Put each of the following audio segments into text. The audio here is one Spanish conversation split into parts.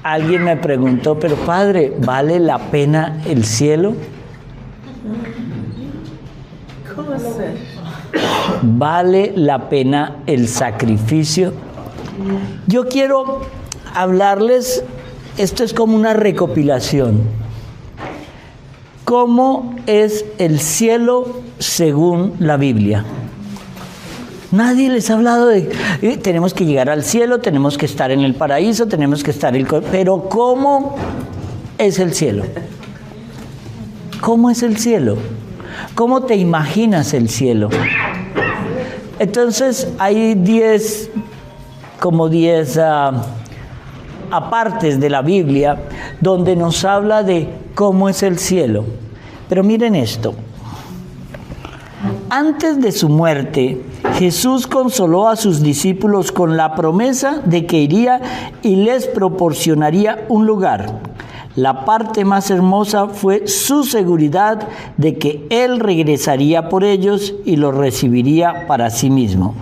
Alguien me preguntó, pero padre, ¿vale la pena el cielo? ¿Cómo hacer? ¿Vale la pena el sacrificio? Yo quiero hablarles, esto es como una recopilación. ¿Cómo es el cielo según la Biblia? Nadie les ha hablado de tenemos que llegar al cielo, tenemos que estar en el paraíso, tenemos que estar pero ¿cómo es el cielo? ¿Cómo es el cielo? ¿Cómo te imaginas el cielo? Entonces hay 10 apartes de la Biblia donde nos habla de cómo es el cielo. Pero miren esto. Antes de su muerte, Jesús consoló a sus discípulos con la promesa de que iría y les proporcionaría un lugar. La parte más hermosa fue su seguridad de que Él regresaría por ellos y los recibiría para sí mismo.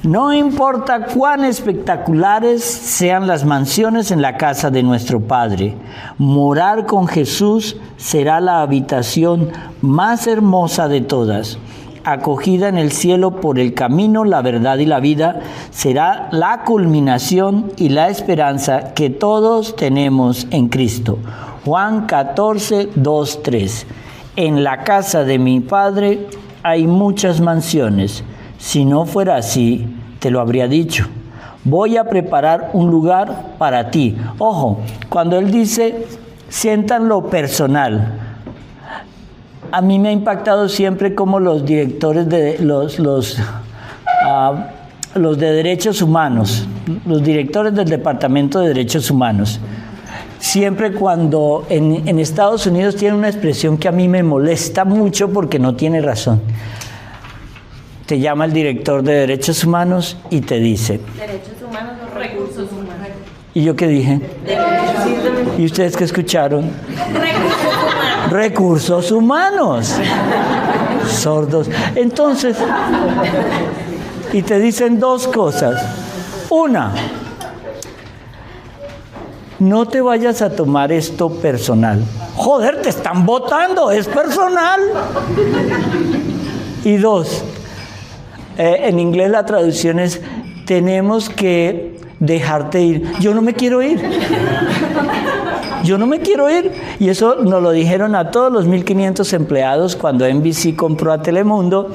No importa cuán espectaculares sean las mansiones en la casa de nuestro Padre, morar con Jesús será la habitación más hermosa de todas. Acogida en el cielo por el camino, la verdad y la vida, será la culminación y la esperanza que todos tenemos en Cristo. Juan 14, 2, 3. En la casa de mi Padre hay muchas mansiones. Si no fuera así, te lo habría dicho. Voy a preparar un lugar para ti. Ojo, cuando él dice, sientan lo personal. A mí me ha impactado siempre cómo los directores de los de derechos humanos, los directores del Departamento de Derechos Humanos, siempre cuando en Estados Unidos tienen una expresión que a mí me molesta mucho porque no tiene razón. Te llama el director de Derechos Humanos y te dice... Derechos humanos o recursos humanos. ¿Y yo qué dije? ¿Y ustedes qué escucharon? Recursos humanos. Sordos. Entonces, y te dicen dos cosas. Una, no te vayas a tomar esto personal. Joder, te están votando, es personal. Y dos, en inglés la traducción es, tenemos que dejarte ir. Yo no me quiero ir. Yo no me quiero ir. Y eso nos lo dijeron a todos los 1,500 empleados cuando NBC compró a Telemundo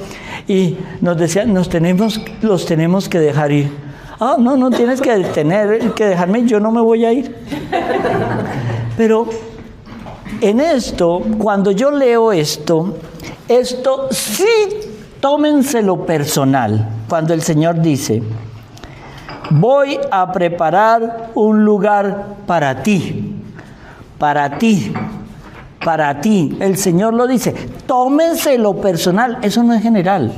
y nos decían, los tenemos que dejar ir. Ah, no tienes que dejarme, yo no me voy a ir. Pero en esto, cuando yo leo esto sí, tómenselo personal. Cuando el Señor dice, voy a preparar un lugar para ti. Para ti, para ti. El Señor lo dice, tómenselo personal, eso no es general.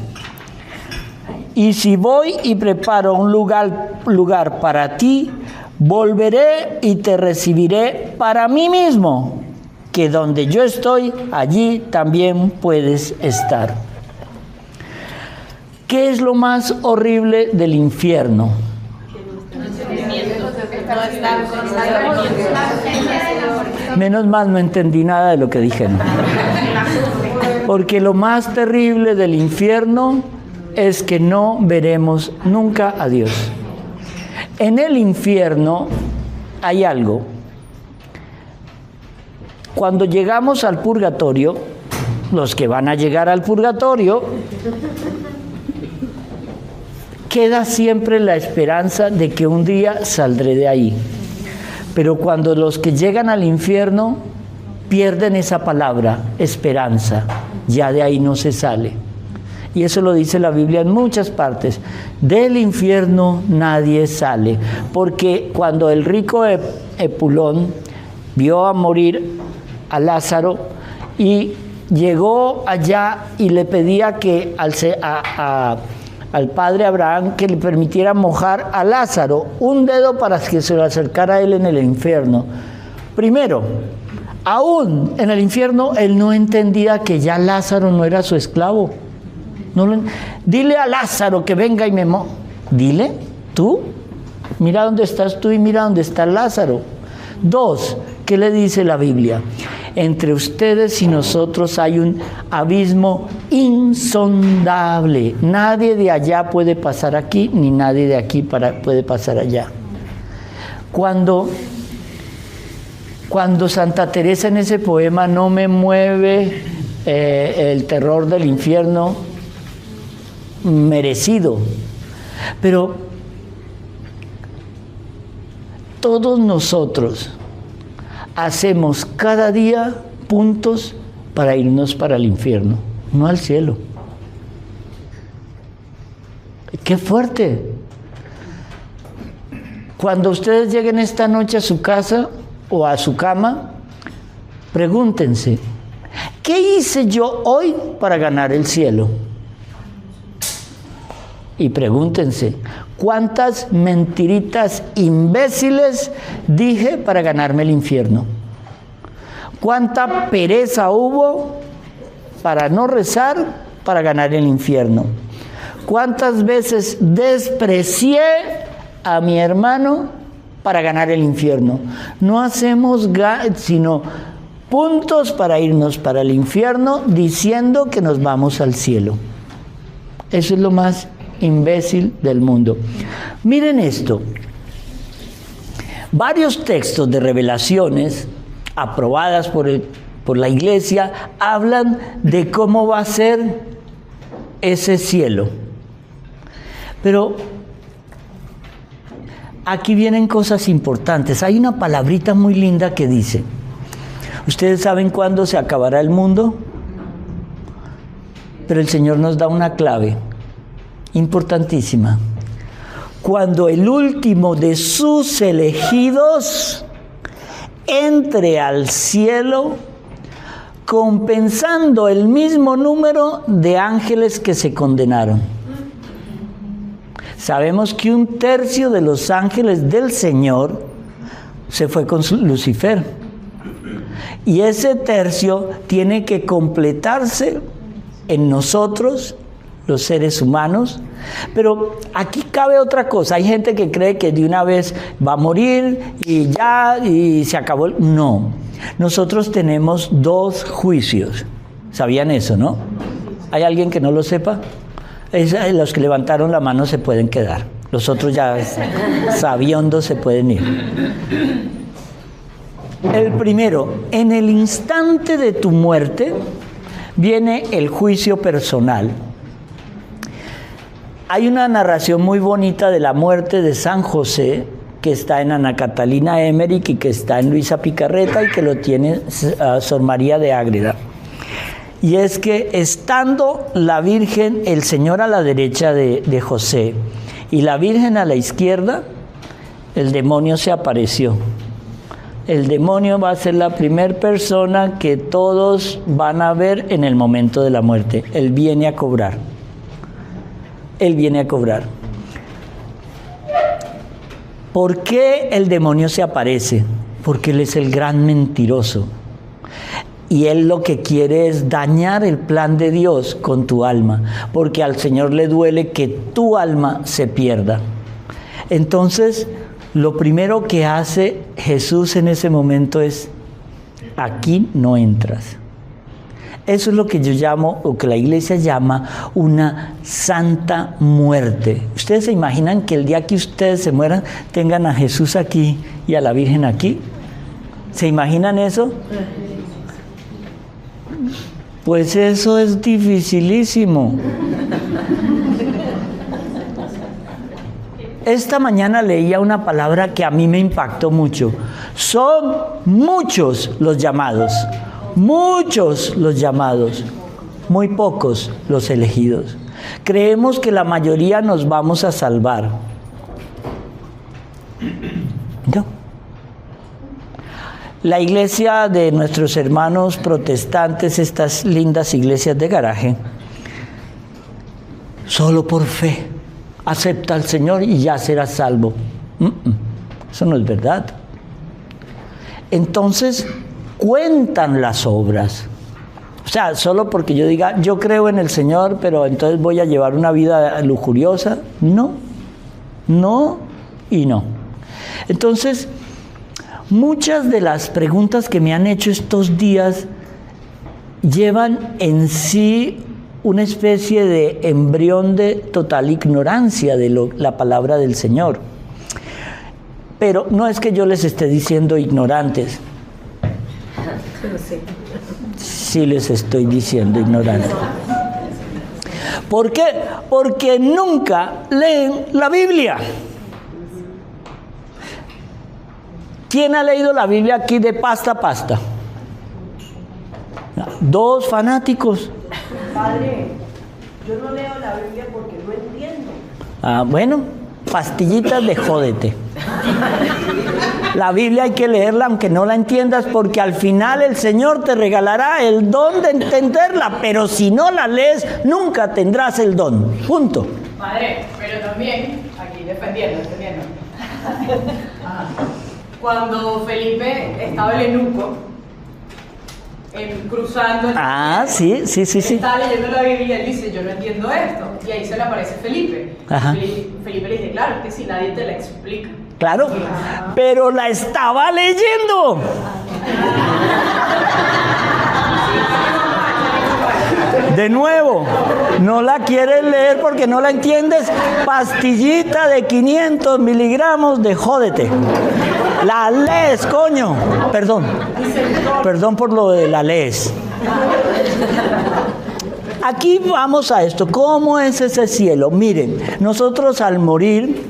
Y si voy y preparo un lugar para ti, volveré y te recibiré para mí mismo, que donde yo estoy, allí también puedes estar. ¿Qué es lo más horrible del infierno? Menos mal no entendí nada de lo que dijeron. Porque lo más terrible del infierno es que no veremos nunca a Dios. En el infierno hay algo. Cuando llegamos al purgatorio, los que van a llegar al purgatorio, queda siempre la esperanza de que un día saldré de ahí. Pero cuando los que llegan al infierno pierden esa palabra, esperanza, ya de ahí no se sale. Y eso lo dice la Biblia en muchas partes. Del infierno nadie sale. Porque cuando el rico Epulón vio a morir a Lázaro y llegó allá y le pedía que al padre Abraham que le permitiera mojar a Lázaro un dedo para que se lo acercara a él en el infierno. Primero, aún en el infierno él no entendía que ya Lázaro no era su esclavo. Dile a Lázaro que venga y me Dile, tú, mira dónde estás tú y mira dónde está Lázaro. 2, ¿qué le dice la Biblia? Entre ustedes y nosotros hay un abismo insondable. Nadie de allá puede pasar aquí, ni nadie de aquí puede pasar allá. Cuando Santa Teresa en ese poema no me mueve el terror del infierno merecido, pero todos nosotros hacemos cada día puntos para irnos para el infierno, no al cielo. ¡Qué fuerte! Cuando ustedes lleguen esta noche a su casa o a su cama, pregúntense, ¿qué hice yo hoy para ganar el cielo? Y pregúntense, ¿cuántas mentiritas imbéciles dije para ganarme el infierno? ¿Cuánta pereza hubo para no rezar para ganar el infierno? ¿Cuántas veces desprecié a mi hermano para ganar el infierno? No hacemos sino puntos para irnos para el infierno diciendo que nos vamos al cielo. Eso es lo más imbécil del mundo. Miren esto. Varios textos de revelaciones aprobadas por la Iglesia hablan de cómo va a ser ese cielo. Pero aquí vienen cosas importantes. Hay una palabrita muy linda que dice, ¿ustedes saben cuándo se acabará el mundo? Pero el Señor nos da una clave importantísima. Cuando el último de sus elegidos entre al cielo, compensando el mismo número de ángeles que se condenaron. Sabemos que 1/3 de los ángeles del Señor se fue con Lucifer. Y ese tercio tiene que completarse en nosotros, los seres humanos. Pero aquí cabe otra cosa. Hay gente que cree que de una vez va a morir y ya, y se acabó. No. Nosotros tenemos 2 juicios. ¿Sabían eso, no? ¿Hay alguien que no lo sepa? Los que levantaron la mano se pueden quedar. Los otros ya sabiondos se pueden ir. El primero, en el instante de tu muerte, viene el juicio personal. Hay una narración muy bonita de la muerte de San José, que está en Ana Catalina Emmerich y que está en Luisa Picarreta y que lo tiene Sor María de Ágreda. Y es que estando la Virgen, el Señor a la derecha de José y la Virgen a la izquierda, el demonio se apareció. El demonio va a ser la primera persona que todos van a ver en el momento de la muerte. Él viene a cobrar. Él viene a cobrar. ¿Por qué el demonio se aparece? Porque él es el gran mentiroso. Y él lo que quiere es dañar el plan de Dios con tu alma, porque al Señor le duele que tu alma se pierda. Entonces, lo primero que hace Jesús en ese momento es, aquí no entras. Eso es lo que yo llamo, o que la Iglesia llama, una santa muerte. ¿Ustedes se imaginan que el día que ustedes se mueran, tengan a Jesús aquí y a la Virgen aquí? ¿Se imaginan eso? Pues eso es dificilísimo. Esta mañana leía una palabra que a mí me impactó mucho. Son muchos los llamados. Muchos los llamados, muy pocos los elegidos. Creemos que la mayoría nos vamos a salvar. ¿No? La iglesia de nuestros hermanos protestantes, estas lindas iglesias de garaje, solo por fe, acepta al Señor y ya serás salvo. Eso no es verdad. Entonces, cuentan las obras. O sea, solo porque yo diga, yo creo en el Señor, pero entonces voy a llevar una vida lujuriosa. No, no y no. Entonces, Muchas de las preguntas que me han hecho estos días llevan en sí una especie de embrión de total ignorancia de la palabra del Señor. Pero no es que yo les esté diciendo ignorantes. Sí les estoy diciendo ignorantes. ¿Por qué? Porque nunca leen la Biblia. ¿Quién ha leído la Biblia aquí de pasta a pasta? 2 fanáticos. Padre, yo no leo la Biblia porque no entiendo. Bueno, pastillitas de jódete. La Biblia hay que leerla aunque no la entiendas, porque al final el Señor te regalará el don de entenderla, pero si no la lees, nunca tendrás el don. Punto. Padre, pero también, aquí defendiendo. Cuando Felipe estaba en eunuco, cruzando... Sí. Estaba leyendo la Biblia y él dice, yo no entiendo esto. Y ahí se le aparece Felipe. Ajá. Felipe le dice, claro, es que si nadie te la explica. Claro, pero la estaba leyendo. De nuevo, no la quieres leer porque no la entiendes. Pastillita de 500 miligramos de jódete. La lees, coño. Perdón por lo de la lees. Aquí vamos a esto. ¿Cómo es ese cielo? Miren, nosotros al morir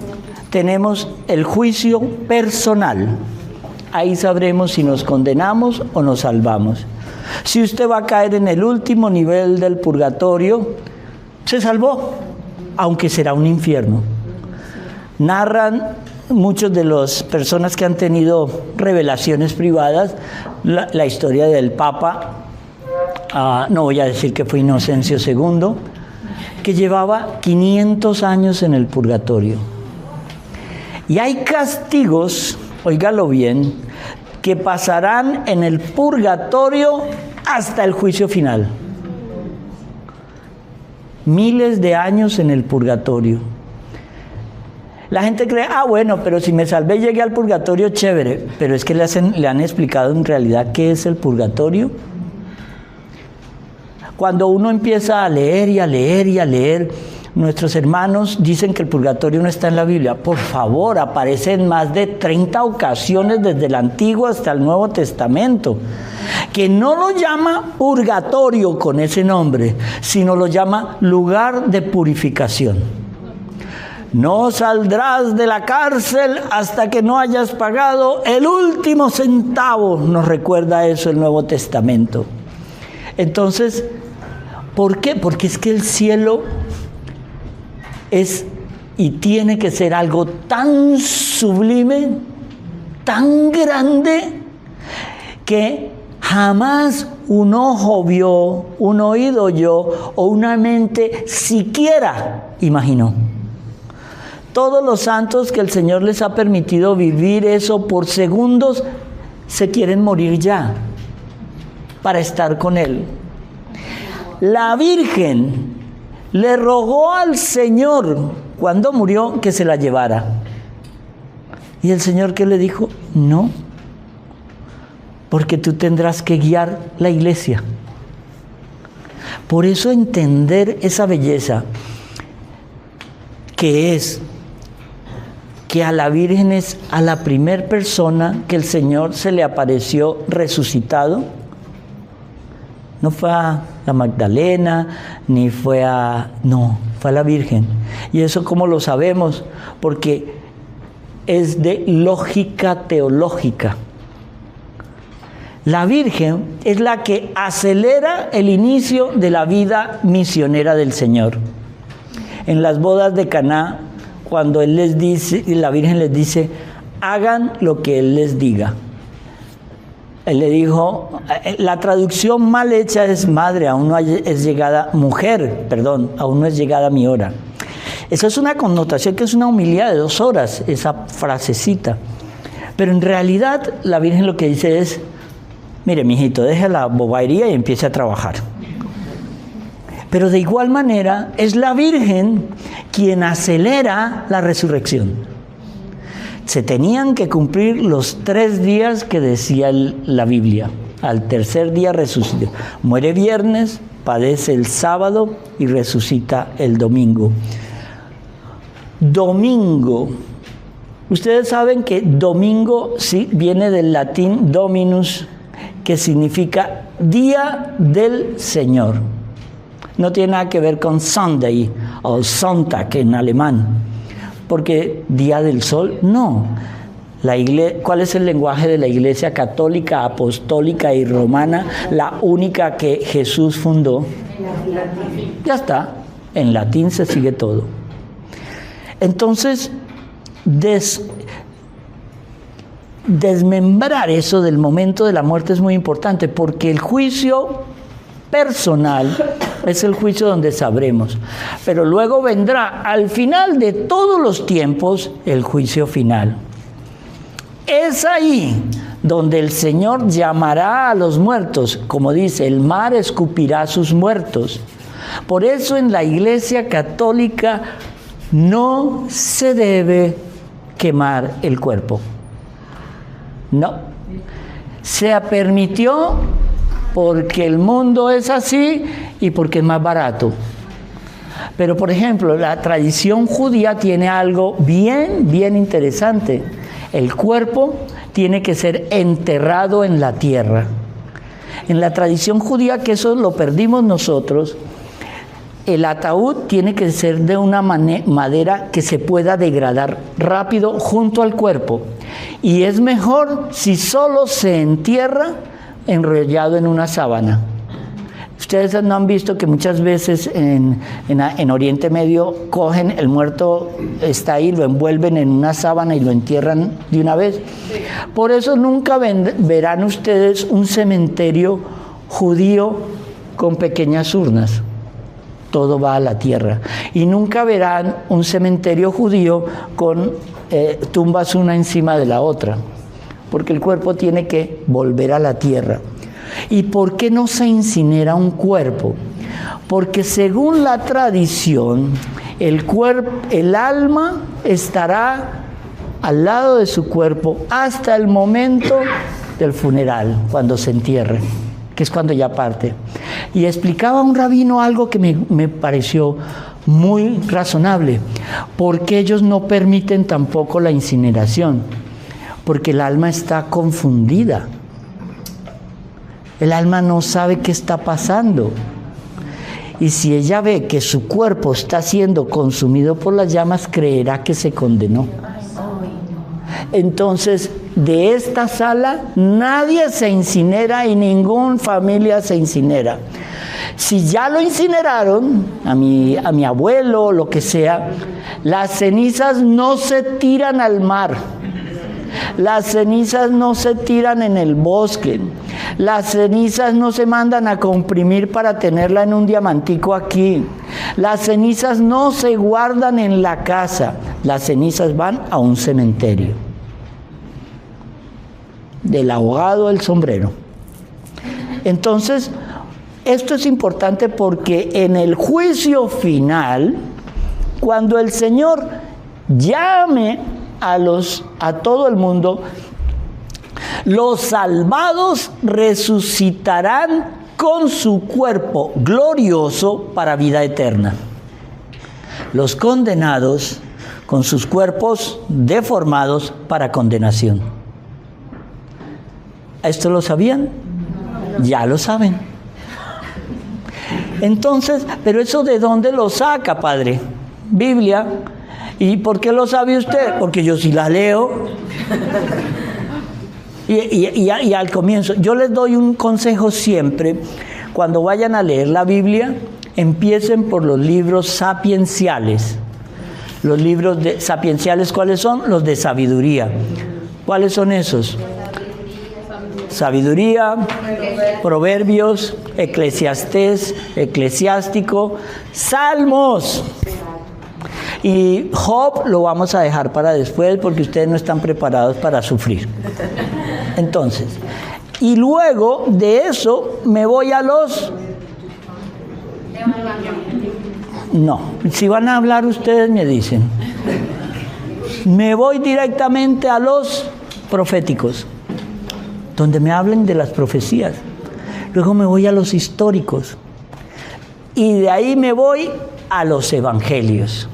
tenemos el juicio personal. Ahí sabremos si nos condenamos o nos salvamos. Si usted va a caer en el último nivel del purgatorio, se salvó, aunque será un infierno. Narran muchos de las personas que han tenido revelaciones privadas la historia del Papa, no voy a decir que fue Inocencio II, que llevaba 500 años en el purgatorio. Y hay castigos, óigalo bien, que pasarán en el purgatorio hasta el juicio final. Miles de años en el purgatorio. La gente cree, bueno, pero si me salvé y llegué al purgatorio, chévere. Pero es que le han explicado en realidad qué es el purgatorio. Cuando uno empieza a leer y a leer y a leer, nuestros hermanos dicen que el purgatorio no está en la Biblia. Por favor, aparece en más de 30 ocasiones desde el Antiguo hasta el Nuevo Testamento. Que no lo llama purgatorio con ese nombre, sino lo llama lugar de purificación. No saldrás de la cárcel hasta que no hayas pagado el último centavo. Nos recuerda eso el Nuevo Testamento. Entonces, ¿por qué? Porque es que el cielo es y tiene que ser algo tan sublime, tan grande, que jamás un ojo vio, un oído oyó o una mente siquiera imaginó. Todos los santos que el Señor les ha permitido vivir eso por segundos, se quieren morir ya para estar con Él. La Virgen le rogó al Señor cuando murió que se la llevara. ¿Y el Señor qué le dijo? No, porque tú tendrás que guiar la iglesia. Por eso entender esa belleza que es que a la Virgen es a la primer persona que el Señor se le apareció resucitado. No fue a la Magdalena, ni fue a... No, fue a la Virgen. Y eso ¿cómo lo sabemos? Porque es de lógica teológica. La Virgen es la que acelera el inicio de la vida misionera del Señor. En las bodas de Caná, cuando Él les dice, la Virgen les dice, hagan lo que Él les diga. Él le dijo, la traducción mal hecha es madre, aún no es llegada, mujer, perdón, aún no es llegada mi hora. Esa es una connotación que es una homilía de 2 horas, esa frasecita. Pero en realidad la Virgen lo que dice es, mire, mijito, deje la bobadería y empiece a trabajar. Pero de igual manera es la Virgen quien acelera la resurrección. se tenían que cumplir los 3 días que decía la Biblia. Al tercer día resucitó. Muere viernes, padece el sábado y resucita el domingo. Domingo. Ustedes saben que domingo sí viene del latín dominus, que significa día del Señor. No tiene nada que ver con Sunday o Sonntag en alemán, porque día del sol, no. ¿Cuál es el lenguaje de la Iglesia católica, apostólica y romana? La única que Jesús fundó. Ya está, en latín se sigue todo. Entonces, desmembrar eso del momento de la muerte es muy importante, porque el juicio personal es el juicio donde sabremos, pero luego vendrá al final de todos los tiempos el juicio final. Es ahí donde el Señor llamará a los muertos, como dice, el mar escupirá a sus muertos. Por eso en la Iglesia católica no se debe quemar el cuerpo. No. Se permitió porque el mundo es así y porque es más barato. Pero, por ejemplo, la tradición judía tiene algo bien interesante. El cuerpo tiene que ser enterrado en la tierra. En la tradición judía, que eso lo perdimos nosotros, el ataúd tiene que ser de una madera que se pueda degradar rápido junto al cuerpo. Y es mejor si solo se entierra enrollado en una sábana. Ustedes no han visto que muchas veces en Oriente Medio cogen el muerto, está ahí, lo envuelven en una sábana y lo entierran de una vez. Por eso nunca verán ustedes un cementerio judío con pequeñas urnas. Todo va a la tierra. Y nunca verán un cementerio judío con tumbas una encima de la otra, porque el cuerpo tiene que volver a la tierra. ¿Y por qué no se incinera un cuerpo? Porque según la tradición, el alma estará al lado de su cuerpo hasta el momento del funeral, cuando se entierre, que es cuando ya parte. Y explicaba un rabino algo que me pareció muy razonable. ¿Por qué ellos no permiten tampoco la incineración? Porque el alma está confundida. El alma no sabe qué está pasando. Y si ella ve que su cuerpo está siendo consumido por las llamas, creerá que se condenó. Entonces, de esta sala nadie se incinera y ninguna familia se incinera. Si ya lo incineraron, a mi abuelo, lo que sea, las cenizas no se tiran al mar. Las cenizas no se tiran en el bosque. Las cenizas no se mandan a comprimir para tenerla en un diamantico aquí. Las cenizas no se guardan en la casa. Las cenizas van a un cementerio. Del ahogado al sombrero. Entonces, esto es importante porque en el juicio final, cuando el Señor llame a todo el mundo, los salvados resucitarán con su cuerpo glorioso para vida eterna. Los condenados con sus cuerpos deformados para condenación. ¿Esto lo sabían? Ya lo saben. Entonces, ¿pero eso de dónde lo saca, padre? Biblia. ¿Y por qué lo sabe usted? Porque yo sí la leo. Y al comienzo, yo les doy un consejo siempre. Cuando vayan a leer la Biblia, empiecen por los libros sapienciales. Los libros sapienciales, ¿cuáles son? Los de sabiduría. ¿Cuáles son esos? Sabiduría, Proverbios, Eclesiastés, Eclesiástico, Salmos. Y Job lo vamos a dejar para después porque ustedes no están preparados para sufrir. Entonces, y luego de eso me voy a los... No, si van a hablar ustedes me dicen. me voy directamente a los proféticos, donde me hablen de las profecías. Luego me voy a los históricos. Y de ahí me voy a los evangelios.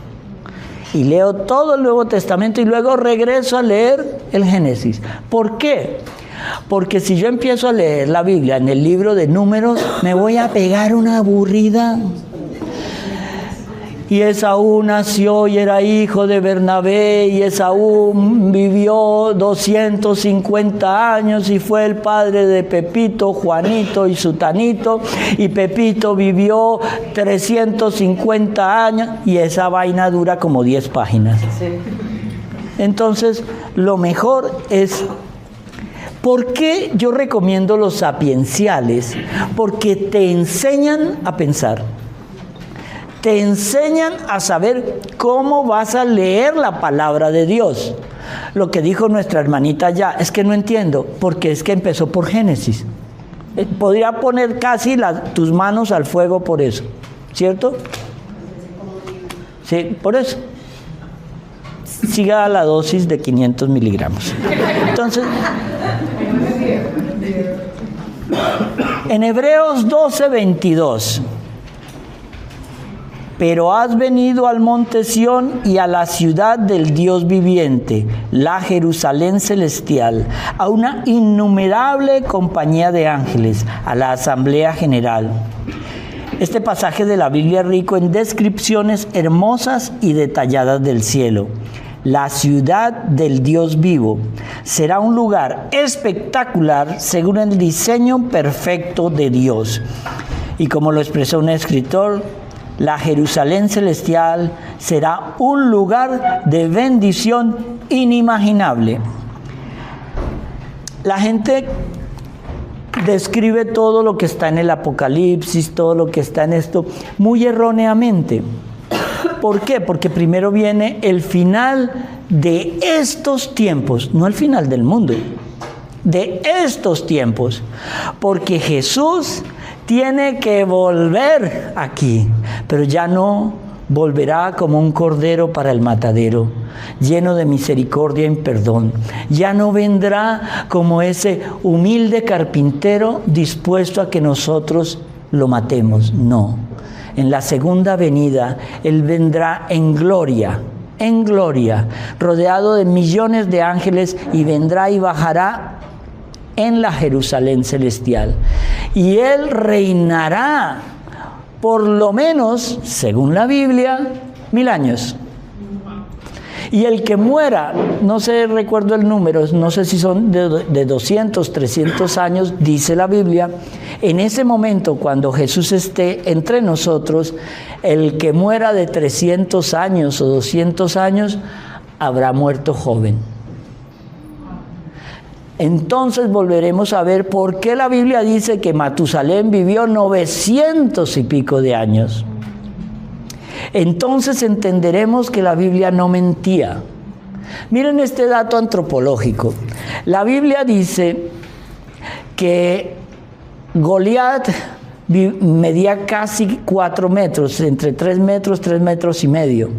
Y leo todo el Nuevo Testamento y luego regreso a leer el Génesis. ¿Por qué? Porque si yo empiezo a leer la Biblia en el libro de Números, me voy a pegar una aburrida. Y Esaú nació y era hijo de Bernabé, y Esaú vivió 250 años y fue el padre de Pepito, Juanito y Sutanito, y Pepito vivió 350 años, y esa vaina dura como 10 páginas. Entonces, lo mejor es... ¿Por qué yo recomiendo los sapienciales? Porque te enseñan a pensar. Te enseñan a saber cómo vas a leer la palabra de Dios. Lo que dijo nuestra hermanita ya, es que no entiendo, porque es que empezó por Génesis. Podría poner casi tus manos al fuego por eso, ¿cierto? Sí, por eso. Siga la dosis de 500 miligramos. Entonces, en Hebreos 12:22, pero has venido al monte Sión y a la ciudad del Dios viviente, la Jerusalén celestial, a una innumerable compañía de ángeles, a la asamblea general. Este pasaje de la Biblia es rico en descripciones hermosas y detalladas del cielo. La ciudad del Dios vivo será un lugar espectacular según el diseño perfecto de Dios. Y como lo expresó un escritor, la Jerusalén celestial será un lugar de bendición inimaginable. La gente describe todo lo que está en el Apocalipsis, todo lo que está en esto, muy erróneamente. ¿Por qué? Porque primero viene el final de estos tiempos, no el final del mundo, de estos tiempos, porque Jesús tiene que volver aquí, pero ya no volverá como un cordero para el matadero, lleno de misericordia y perdón. Ya no vendrá como ese humilde carpintero dispuesto a que nosotros lo matemos, no. En la segunda venida, Él vendrá en gloria, rodeado de millones de ángeles, y vendrá y bajará en la Jerusalén celestial. Y Él reinará por lo menos, según la Biblia, 1000 años. Y el que muera, no sé, recuerdo el número, no sé si son de 200, 300 años, dice la Biblia. En ese momento, cuando Jesús esté entre nosotros, el que muera de 300 años o 200 años, habrá muerto joven. Entonces volveremos a ver por qué la Biblia dice que Matusalén vivió 900 y pico de años. Entonces entenderemos que la Biblia no mentía. Miren este dato antropológico. La Biblia dice que Goliat medía casi 4 metros, entre 3 metros, 3 metros y medio.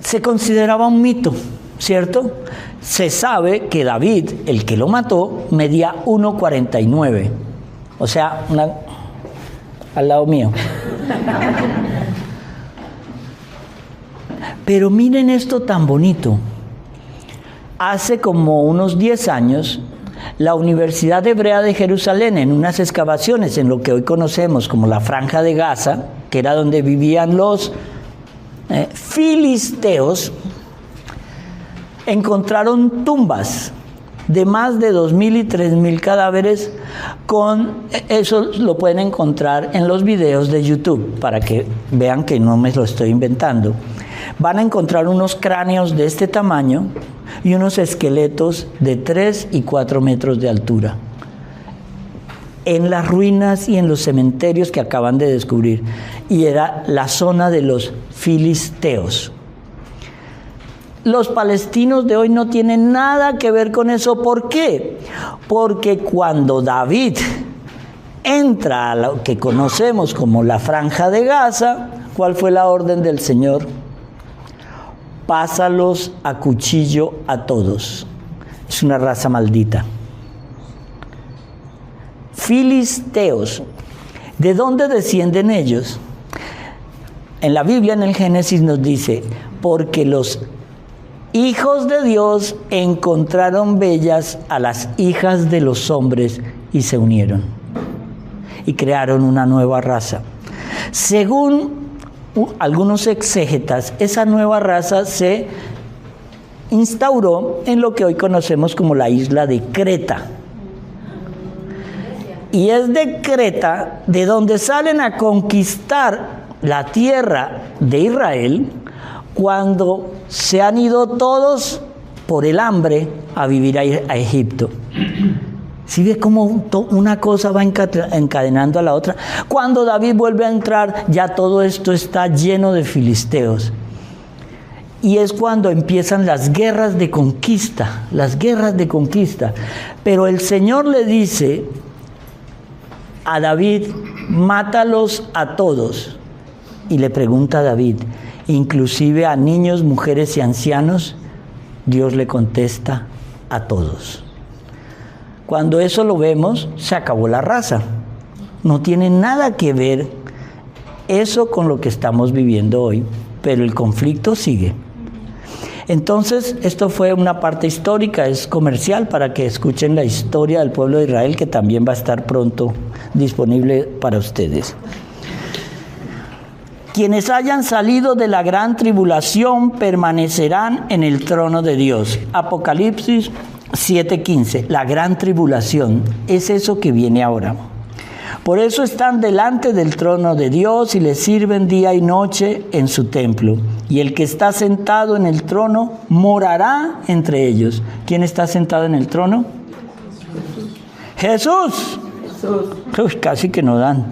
Se consideraba un mito, ¿cierto? Se sabe que David, el que lo mató, medía 1,49. O sea, al lado mío. Pero miren esto tan bonito. Hace como unos 10 años, la Universidad Hebrea de Jerusalén, en unas excavaciones en lo que hoy conocemos como la Franja de Gaza, que era donde vivían los filisteos, encontraron tumbas de más de 2.000 y 3.000 cadáveres. Eso lo pueden encontrar en los videos de YouTube, para que vean que no me lo estoy inventando. Van a encontrar unos cráneos de este tamaño y unos esqueletos de 3 y 4 metros de altura en las ruinas y en los cementerios que acaban de descubrir. Y era la zona de los filisteos. Los palestinos de hoy no tienen nada que ver con eso. ¿Por qué? Porque cuando David entra a lo que conocemos como la Franja de Gaza, ¿cuál fue la orden del Señor? pásalos a cuchillo a todos. Es una raza maldita. Filisteos. ¿De dónde descienden ellos? En la Biblia, en el Génesis, nos dice, porque los hijos de Dios encontraron bellas a las hijas de los hombres y se unieron y crearon una nueva raza. Según algunos exégetas, esa nueva raza se instauró en lo que hoy conocemos como la isla de Creta. Y es de Creta de donde salen a conquistar la tierra de Israel cuando se han ido todos por el hambre a vivir a Egipto. ¿Sí ves cómo una cosa va encadenando a la otra? Cuando David vuelve a entrar, ya todo esto está lleno de filisteos. Y es cuando empiezan las guerras de conquista, Pero el Señor le dice a David, mátalos a todos. Y le pregunta a David, inclusive a niños, mujeres y ancianos. Dios le contesta, a todos. Cuando eso lo vemos, se acabó la raza. No tiene nada que ver eso con lo que estamos viviendo hoy, pero el conflicto sigue. Entonces, esto fue una parte histórica, es comercial, para que escuchen la historia del pueblo de Israel, que también va a estar pronto disponible para ustedes. Quienes hayan salido de la gran tribulación permanecerán en el trono de Dios. Apocalipsis 7:15, la gran tribulación, es eso que viene ahora. Por eso están delante del trono de Dios y le sirven día y noche en su templo. Y el que está sentado en el trono morará entre ellos. ¿Quién está sentado en el trono? Jesús. Uy, casi que no dan.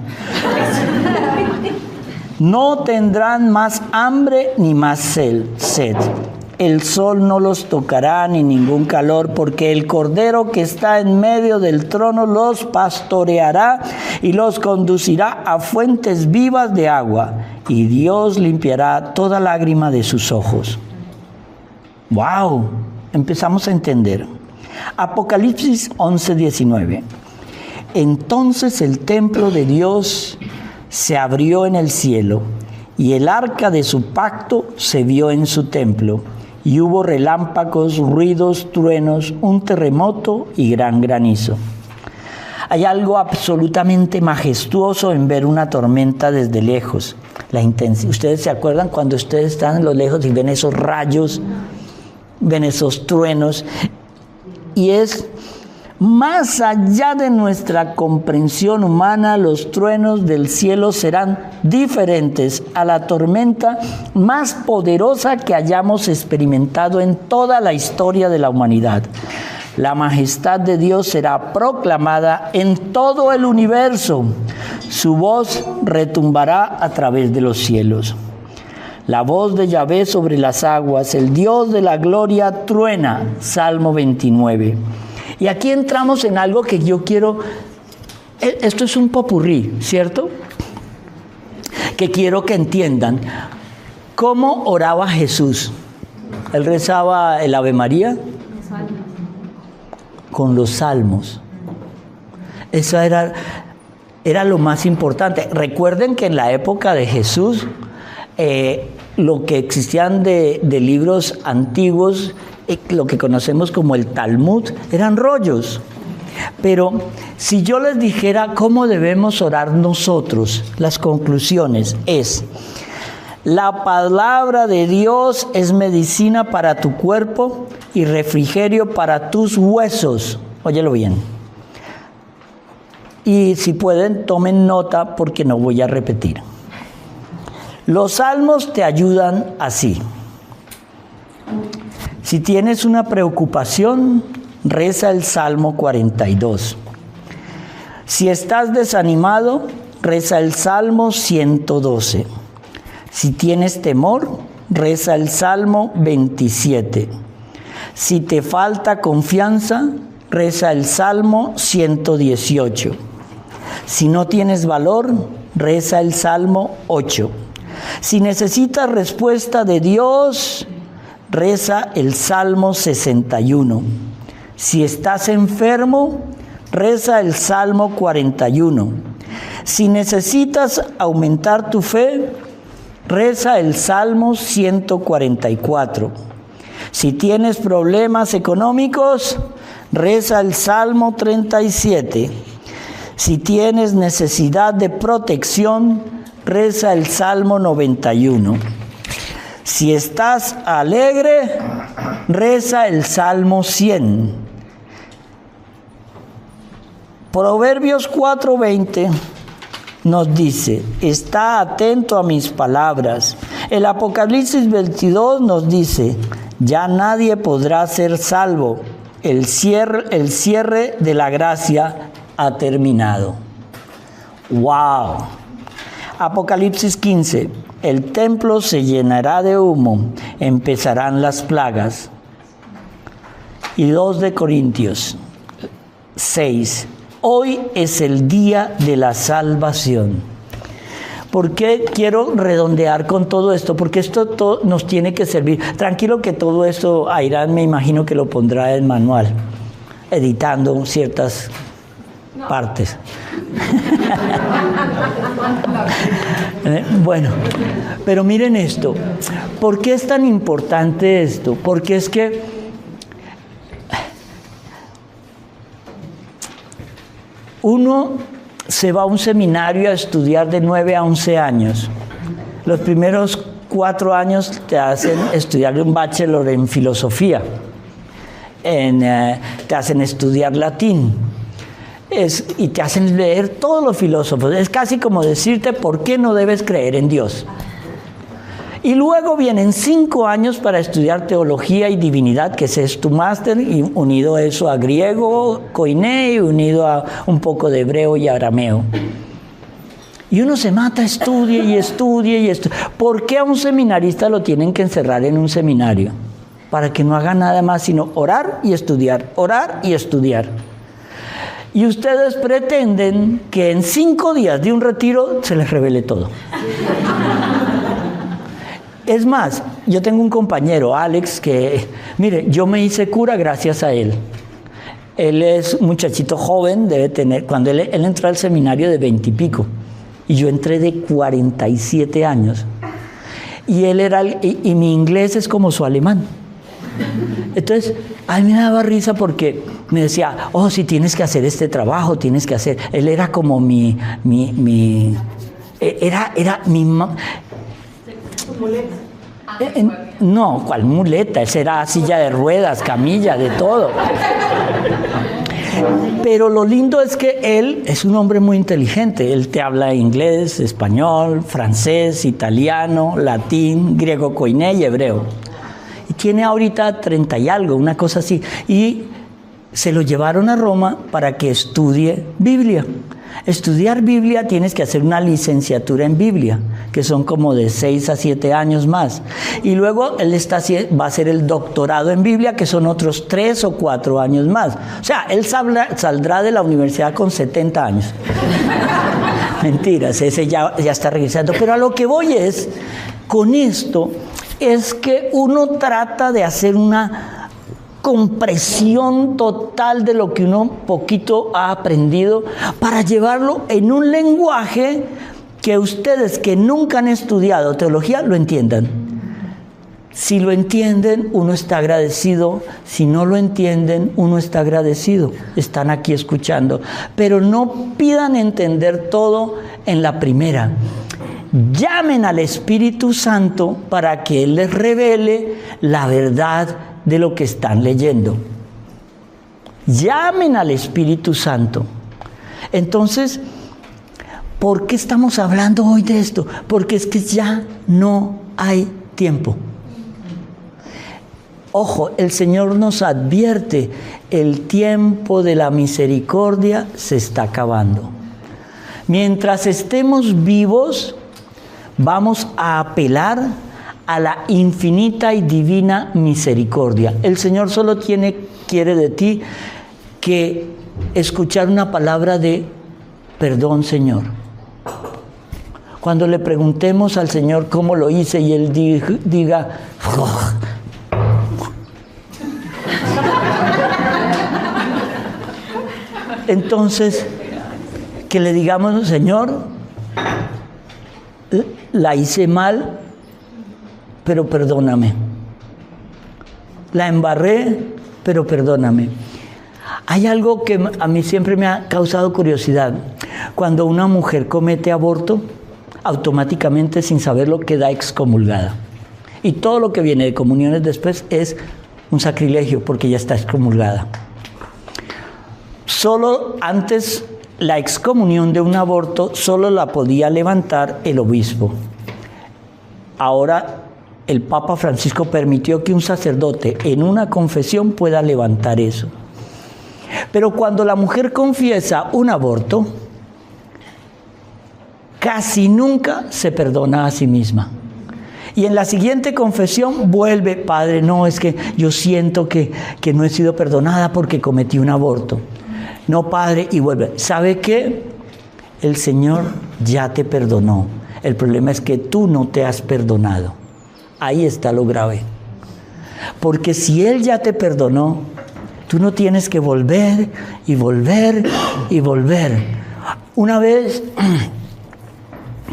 No tendrán más hambre ni más sed. El sol no los tocará ni ningún calor, porque el Cordero que está en medio del trono los pastoreará y los conducirá a fuentes vivas de agua, y Dios limpiará toda lágrima de sus ojos. ¡Wow! Empezamos a entender. Apocalipsis 11:19. Entonces el templo de Dios se abrió en el cielo, y el arca de su pacto se vio en su templo. Y hubo relámpagos, ruidos, truenos, un terremoto y gran granizo. Hay algo absolutamente majestuoso en ver una tormenta desde lejos. ¿Ustedes se acuerdan cuando ustedes están en lo lejos y ven esos rayos, ven esos truenos? Y es más allá de nuestra comprensión humana. Los truenos del cielo serán diferentes a la tormenta más poderosa que hayamos experimentado en toda la historia de la humanidad. La majestad de Dios será proclamada en todo el universo. Su voz retumbará a través de los cielos. La voz de Yahvé sobre las aguas, el Dios de la gloria truena. Salmo 29. Y aquí entramos en algo que yo quiero, esto es un popurrí, ¿cierto? Que quiero que entiendan. ¿Cómo oraba Jesús? Él rezaba el Ave María con los salmos. Eso era lo más importante. Recuerden que en la época de Jesús, lo que existían de libros antiguos, lo que conocemos como el Talmud, eran rollos. Pero si yo les dijera cómo debemos orar nosotros, las conclusiones es: la palabra de Dios es medicina para tu cuerpo y refrigerio para tus huesos. Óyelo bien. Y si pueden, tomen nota porque no voy a repetir. Los salmos te ayudan así. Si tienes una preocupación, reza el Salmo 42. Si estás desanimado, reza el Salmo 112. Si tienes temor, reza el Salmo 27. Si te falta confianza, reza el Salmo 118. Si no tienes valor, reza el Salmo 8. Si necesitas respuesta de Dios, reza el Salmo 61. Si estás enfermo, reza el Salmo 41. Si necesitas aumentar tu fe, reza el Salmo 144. Si tienes problemas económicos, reza el Salmo 37. Si tienes necesidad de protección, reza el Salmo 91. Si estás alegre, reza el Salmo 100. Proverbios 4:20 nos dice, está atento a mis palabras. El Apocalipsis 22 nos dice, ya nadie podrá ser salvo. El cierre de la gracia ha terminado. ¡Wow! Apocalipsis 15. El templo se llenará de humo. Empezarán las plagas. Y 2 de Corintios 6. Hoy es el día de la salvación. ¿Por qué quiero redondear con todo esto? Porque esto todo nos tiene que servir. Tranquilo que todo esto, Airán me imagino que lo pondrá en manual, editando ciertas partes. Bueno, pero miren esto. ¿Por qué es tan importante esto? Porque es que uno se va a un seminario a estudiar de 9 a 11 años. Los primeros 4 años te hacen estudiar un bachelor en filosofía. Te hacen estudiar latín. Y te hacen leer todos los filósofos. Es casi como decirte por qué no debes creer en Dios. Y luego vienen 5 años para estudiar teología y divinidad, que ese es tu máster, y unido eso a griego, koiné, y unido a un poco de hebreo y arameo. Y uno se mata, estudia y estudia y estudia. ¿Por qué a un seminarista lo tienen que encerrar en un seminario? Para que no haga nada más sino orar y estudiar, orar y estudiar. Y ustedes pretenden que en 5 días de un retiro se les revele todo. Es más, yo tengo un compañero, Alex, que, mire, yo me hice cura gracias a él. Él es un muchachito joven, debe tener, cuando él entró al seminario de 20 y pico, y yo entré de 47 años. Y él era, y mi inglés es como su alemán. Entonces, a mí me daba risa porque me decía, oh, si tienes que hacer este trabajo, tienes que hacer. Él era como no, ¿cuál muleta? Esa era silla de ruedas, camilla, de todo. Pero lo lindo es que él es un hombre muy inteligente. Él te habla inglés, español, francés, italiano, latín, griego koiné y hebreo. Y tiene ahorita 30 y algo, una cosa así. Y se lo llevaron a Roma para que estudie Biblia. Estudiar Biblia tienes que hacer una licenciatura en Biblia, que son como de 6 a 7 años más. Y luego él va a hacer el doctorado en Biblia, que son otros 3 o 4 años más. O sea, él saldrá de la universidad con 70 años. Mentiras, ese ya está regresando. Pero a lo que voy con esto, es que uno trata de hacer una compresión total de lo que uno poquito ha aprendido para llevarlo en un lenguaje que ustedes que nunca han estudiado teología lo entiendan. Si lo entienden, uno está agradecido. Si no lo entienden, uno está agradecido. Están aquí escuchando. Pero no pidan entender todo en la primera. Llamen al Espíritu Santo para que Él les revele la verdad de lo que están leyendo. Llamen al Espíritu Santo. Entonces, ¿por qué estamos hablando hoy de esto? Porque es que ya no hay tiempo. Ojo, el Señor nos advierte, el tiempo de la misericordia se está acabando. Mientras estemos vivos, vamos a apelar a la infinita y divina misericordia. El Señor solo quiere de ti que escuchar una palabra de perdón, Señor. Cuando le preguntemos al Señor cómo lo hice y Él diga, Entonces, que le digamos, Señor, la hice mal, pero perdóname. La embarré, pero perdóname. Hay algo que a mí siempre me ha causado curiosidad. Cuando una mujer comete aborto, automáticamente, sin saberlo, queda excomulgada. Y todo lo que viene de comuniones después es un sacrilegio, porque ya está excomulgada. Solo antes, la excomunión de un aborto solo la podía levantar el obispo. Ahora, el Papa Francisco permitió que un sacerdote en una confesión pueda levantar eso. Pero cuando la mujer confiesa un aborto, casi nunca se perdona a sí misma. Y en la siguiente confesión vuelve, Padre, no, es que yo siento que no he sido perdonada porque cometí un aborto. No, Padre, y vuelve. ¿Sabe qué? El Señor ya te perdonó. El problema es que tú no te has perdonado. Ahí está lo grave. Porque si Él ya te perdonó, tú no tienes que volver y volver y volver. Una vez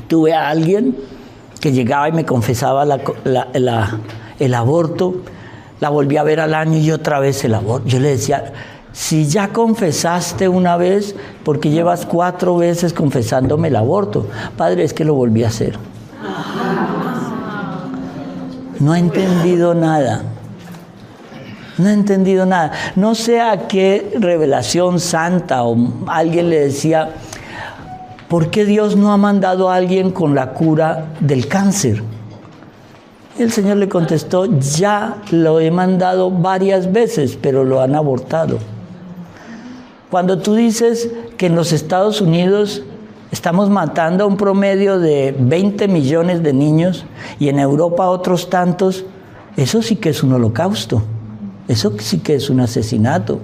tuve a alguien que llegaba y me confesaba el aborto, la volví a ver al año y otra vez el aborto. Yo le decía, si ya confesaste una vez, ¿por qué llevas 4 veces confesándome el aborto? Padre, es que lo volví a hacer. No he entendido nada. No he entendido nada. No sé a qué revelación santa o alguien le decía, ¿por qué Dios no ha mandado a alguien con la cura del cáncer? El Señor le contestó, ya lo he mandado varias veces, pero lo han abortado. Cuando tú dices que en los Estados Unidos estamos matando a un promedio de 20 millones de niños y en Europa otros tantos, eso sí que es un holocausto. Eso sí que es un asesinato.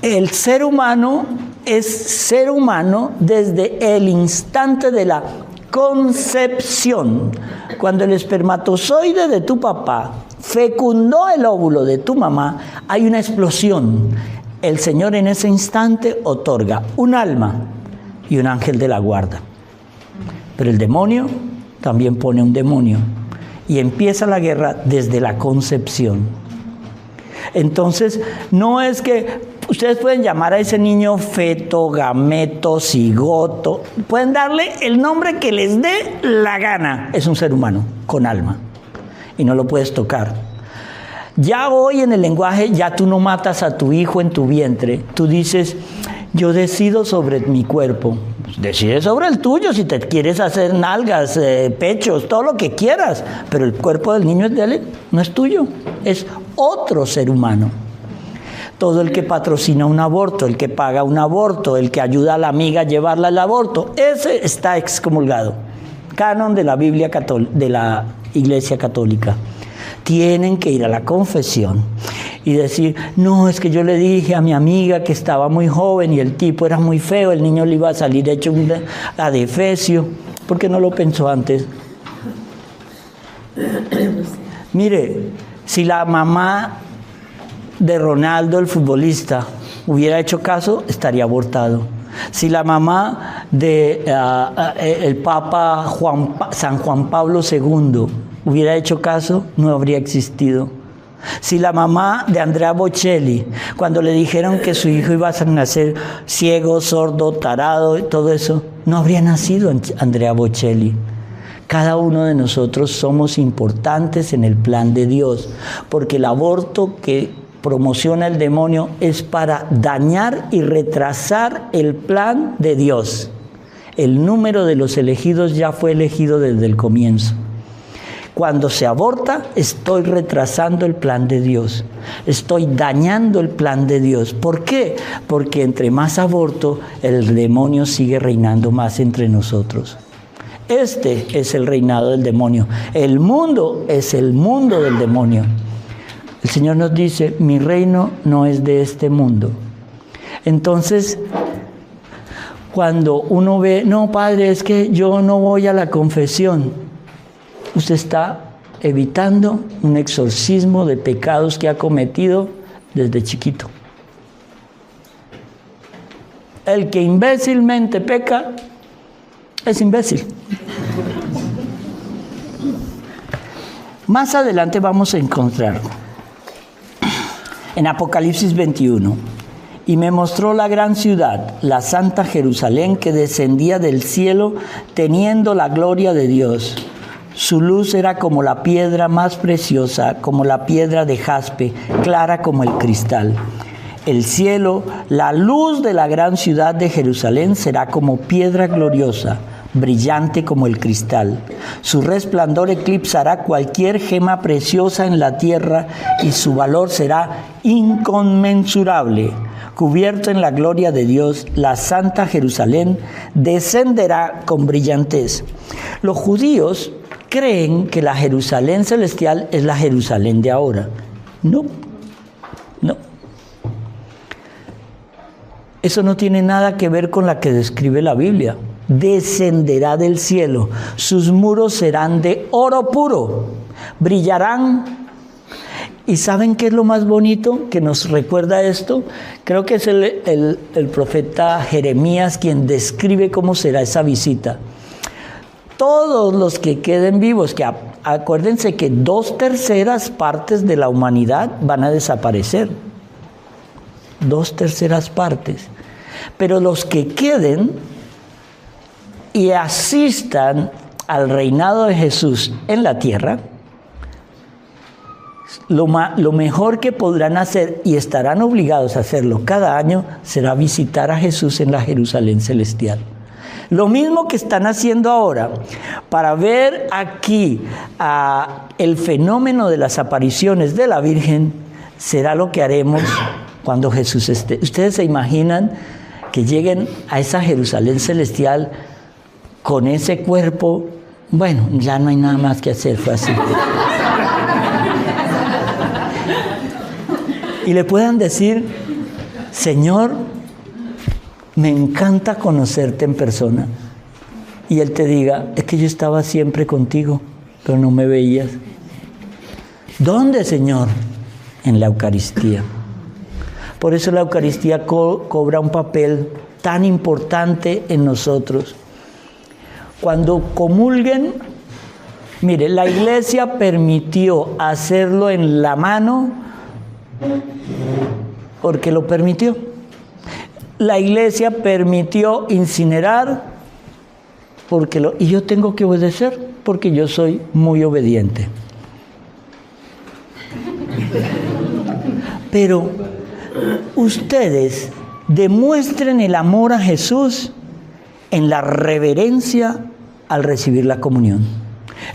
El ser humano es ser humano desde el instante de la concepción. Cuando el espermatozoide de tu papá fecundó el óvulo de tu mamá, hay una explosión. El Señor en ese instante otorga un alma y un ángel de la guarda. Pero el demonio también pone un demonio. Y empieza la guerra desde la concepción. Entonces, no es que ustedes pueden llamar a ese niño feto, gameto, cigoto, pueden darle el nombre que les dé la gana. Es un ser humano con alma y no lo puedes tocar. Ya hoy en el lenguaje, ya tú no matas a tu hijo en tu vientre. Tú dices, yo decido sobre mi cuerpo. Decides sobre el tuyo, si te quieres hacer nalgas, pechos, todo lo que quieras, pero el cuerpo del niño es de él, no es tuyo, es otro ser humano. Todo el que patrocina un aborto, el que paga un aborto, el que ayuda a la amiga a llevarla al aborto, ese está excomulgado. Canon de la Biblia de la Iglesia Católica. Tienen que ir a la confesión y decir, no, es que yo le dije a mi amiga que estaba muy joven y el tipo era muy feo, el niño le iba a salir hecho un adefesio. ¿Por qué no lo pensó antes? Mire, si la mamá de Ronaldo, el futbolista, hubiera hecho caso, estaría abortado. Si la mamá de el Papa San Juan Pablo II hubiera hecho caso, no habría existido. Si la mamá de Andrea Bocelli, cuando le dijeron que su hijo iba a nacer ciego, sordo, tarado y todo eso, no habría nacido Andrea Bocelli. Cada uno de nosotros somos importantes en el plan de Dios, porque el aborto que promociona el demonio es para dañar y retrasar el plan de Dios. El número de los elegidos ya fue elegido desde el comienzo. Cuando se aborta, estoy retrasando el plan de Dios. Estoy dañando el plan de Dios. ¿Por qué? Porque entre más aborto, el demonio sigue reinando más entre nosotros. Este es el reinado del demonio. El mundo es el mundo del demonio. El Señor nos dice, mi reino no es de este mundo. Entonces, cuando uno ve, no, Padre, es que yo no voy a la confesión, usted está evitando un exorcismo de pecados que ha cometido desde chiquito. El que imbécilmente peca es imbécil. Más adelante vamos a encontrar en Apocalipsis 21. Y me mostró la gran ciudad, la santa Jerusalén, que descendía del cielo teniendo la gloria de Dios. Su luz era como la piedra más preciosa, como la piedra de jaspe, clara como el cristal. El cielo, la luz de la gran ciudad de Jerusalén, será como piedra gloriosa, brillante como el cristal. Su resplandor eclipsará cualquier gema preciosa en la tierra y su valor será inconmensurable. Cubierto en la gloria de Dios, la santa Jerusalén descenderá con brillantez. Los judíos creen que la Jerusalén celestial es la Jerusalén de ahora. No. Eso no tiene nada que ver con la que describe la Biblia. Descenderá del cielo, sus muros serán de oro puro, brillarán. ¿Y saben qué es lo más bonito que nos recuerda esto? Creo que es el profeta Jeremías quien describe cómo será esa visita. Todos los que queden vivos, que acuérdense que 2/3 partes de la humanidad van a desaparecer. 2/3 partes. Pero los que queden y asistan al reinado de Jesús en la tierra, lo mejor que podrán hacer, y estarán obligados a hacerlo cada año, será visitar a Jesús en la Jerusalén celestial. Lo mismo que están haciendo ahora, para ver aquí el fenómeno de las apariciones de la Virgen, será lo que haremos cuando Jesús esté. Ustedes se imaginan que lleguen a esa Jerusalén celestial con ese cuerpo. Bueno, ya no hay nada más que hacer, fue así. Y le puedan decir: Señor, me encanta conocerte en persona. Y Él te diga: es que yo estaba siempre contigo, pero no me veías. ¿Dónde, Señor? En la Eucaristía. Por eso la Eucaristía cobra un papel tan importante en nosotros. Cuando comulguen, mire, la Iglesia permitió hacerlo en la mano porque lo permitió. La Iglesia permitió incinerar y yo tengo que obedecer porque yo soy muy obediente. Pero ustedes demuestren el amor a Jesús en la reverencia al recibir la comunión.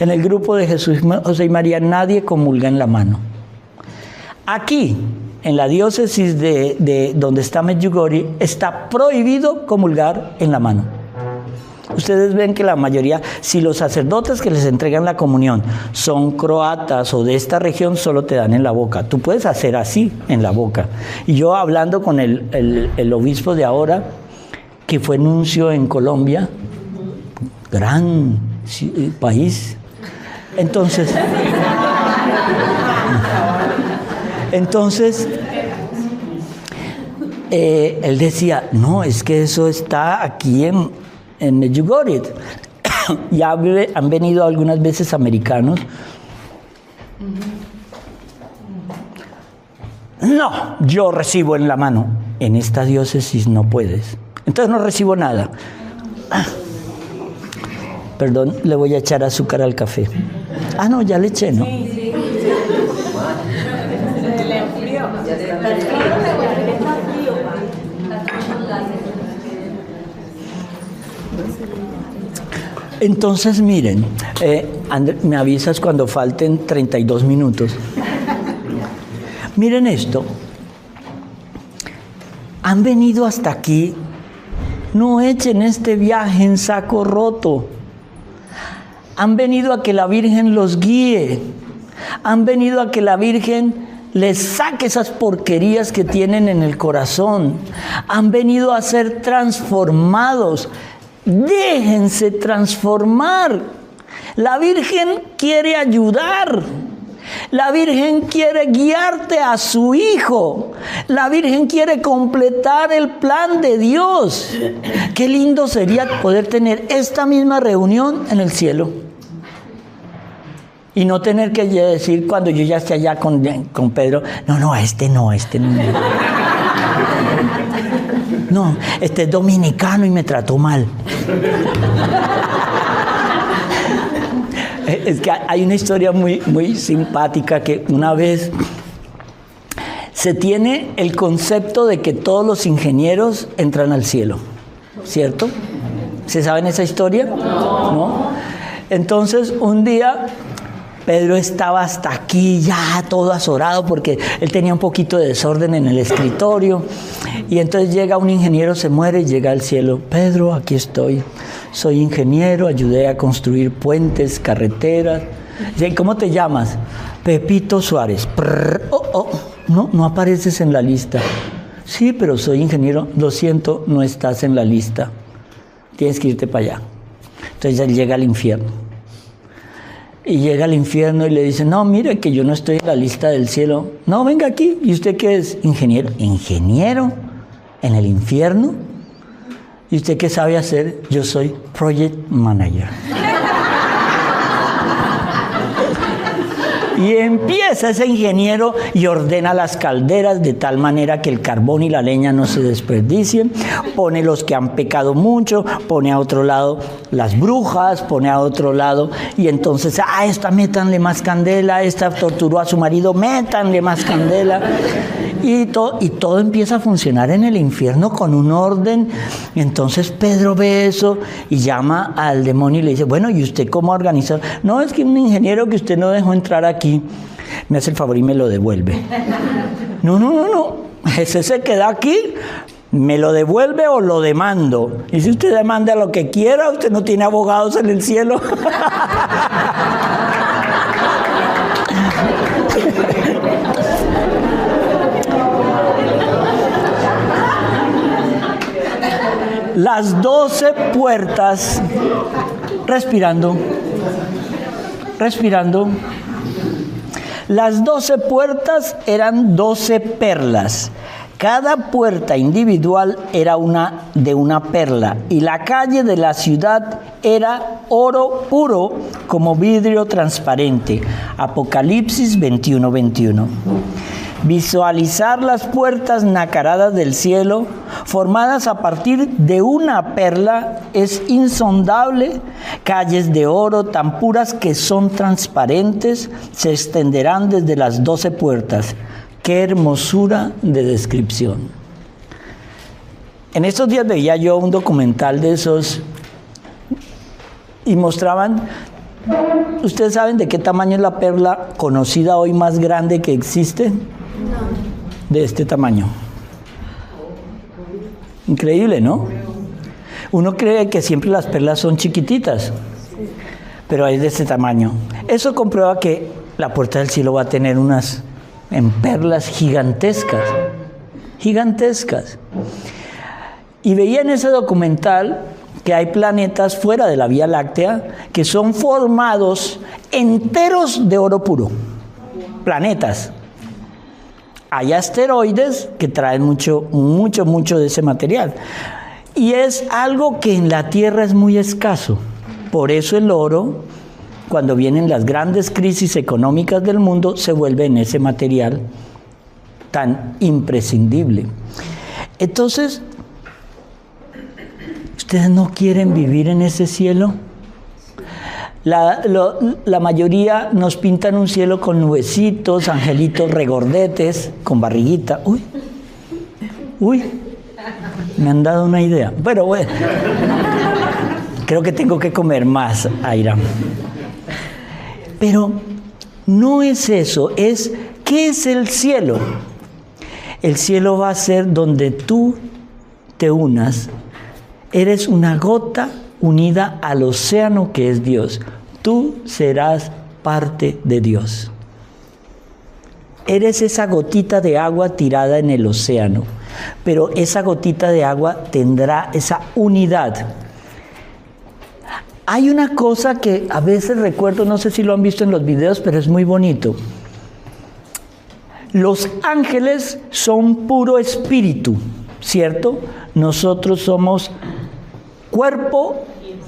En el grupo de Jesús, José y María, nadie comulga en la mano. Aquí, en la diócesis de donde está Medjugorje, está prohibido comulgar en la mano. Ustedes ven que la mayoría, si los sacerdotes que les entregan la comunión son croatas o de esta región, solo te dan en la boca. Tú puedes hacer así, en la boca. Y yo hablando con el obispo de ahora, que fue nuncio en Colombia, gran país, entonces él decía: no, es que eso está aquí en Medjugorje. Ya han venido algunas veces americanos. No, yo recibo en la mano. En esta diócesis no puedes. Entonces no recibo nada. Perdón, le voy a echar azúcar al café. Ah, no, ya le eché, ¿no? Sí. Entonces, miren, me avisas cuando falten 32 minutos. Miren esto. Han venido hasta aquí. No echen este viaje en saco roto. Han venido a que la Virgen los guíe. Han venido a que la Virgen les saque esas porquerías que tienen en el corazón. Han venido a ser transformados. Déjense transformar. La Virgen quiere ayudar. La Virgen quiere guiarte a su Hijo. La Virgen quiere completar el plan de Dios. Qué lindo sería poder tener esta misma reunión en el cielo. Y no tener que decir cuando yo ya esté allá con Pedro, no, este no. No, este es dominicano y me trató mal. Es que hay una historia muy, muy simpática que una vez se tiene el concepto de que todos los ingenieros entran al cielo, ¿cierto? ¿Se saben esa historia? ¿No? Entonces, un día Pedro estaba hasta aquí ya todo azorado porque él tenía un poquito de desorden en el escritorio y entonces llega un ingeniero, se muere y llega al cielo. Pedro, aquí estoy, soy ingeniero, ayudé a construir puentes, carreteras. ¿Cómo te llamas? Pepito Suárez. No apareces en la lista. Sí, pero soy ingeniero, lo siento, no estás en la lista. Tienes que irte para allá. Entonces él llega al infierno. Y llega al infierno y le dice, no, mire que yo no estoy en la lista del cielo. No, venga aquí. ¿Y usted qué es? Ingeniero. ¿Ingeniero? ¿En el infierno? ¿Y usted qué sabe hacer? Yo soy Project Manager. Y empieza ese ingeniero y ordena las calderas de tal manera que el carbón y la leña no se desperdicien. Pone los que han pecado mucho, pone a otro lado las brujas, pone a otro lado. Y entonces, esta métanle más candela, esta torturó a su marido, métanle más candela. Y todo empieza a funcionar en el infierno con un orden. Y entonces Pedro ve eso y llama al demonio y le dice, bueno, ¿y usted cómo ha organizado? No, es que un ingeniero que usted no dejó entrar aquí me hace el favor y me lo devuelve. No. Ese se queda aquí, me lo devuelve o lo demando. Y si usted demanda lo que quiera, usted no tiene abogados en el cielo. Las 12 puertas, respirando. Las 12 puertas eran 12 perlas. Cada puerta individual era de una perla y la calle de la ciudad era oro puro como vidrio transparente. Apocalipsis 21:21. Visualizar las puertas nacaradas del cielo, formadas a partir de una perla, es insondable. Calles de oro tan puras que son transparentes se extenderán desde las 12 puertas. ¡Qué hermosura de descripción! En estos días veía yo un documental de esos y mostraban. ¿Ustedes saben de qué tamaño es la perla conocida hoy más grande que existe? De este tamaño. Increíble, ¿no? Uno cree que siempre las perlas son chiquititas, pero es de este tamaño. Eso comprueba que la puerta del cielo va a tener unas en perlas gigantescas. Y veía en ese documental que hay planetas fuera de la Vía Láctea que son formados enteros de oro puro. Planetas. Hay asteroides que traen mucho de ese material. Y es algo que en la Tierra es muy escaso. Por eso el oro, cuando vienen las grandes crisis económicas del mundo, se vuelve en ese material tan imprescindible. Entonces, ¿ustedes no quieren vivir en ese cielo? La mayoría nos pintan un cielo con nubecitos, angelitos regordetes, con barriguita. Uy, me han dado una idea. Pero bueno, creo que tengo que comer más, Aira. Pero no es eso, es ¿qué es el cielo? El cielo va a ser donde tú te unas. Eres una gota unida al océano que es Dios. Tú serás parte de Dios. Eres esa gotita de agua tirada en el océano, pero esa gotita de agua tendrá esa unidad. Hay una cosa que a veces recuerdo, no sé si lo han visto en los videos, pero es muy bonito. Los ángeles son puro espíritu, ¿cierto? Nosotros somos cuerpo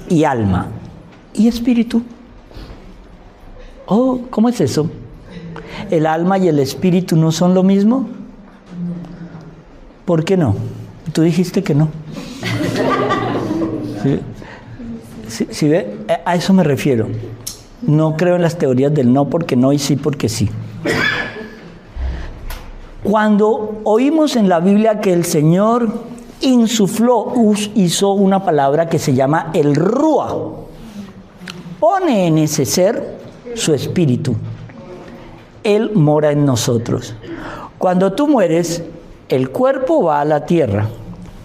y alma. ¿Y espíritu? Oh, ¿cómo es eso? ¿El alma y el espíritu no son lo mismo? ¿Por qué no? Tú dijiste que no. ¿Sí ve? A eso me refiero. No creo en las teorías del no porque no y sí porque sí. Cuando oímos en la Biblia que el Señor insufló, hizo una palabra que se llama el Rúa, pone en ese ser su espíritu. Él mora en nosotros. Cuando tú mueres, el cuerpo va a la tierra,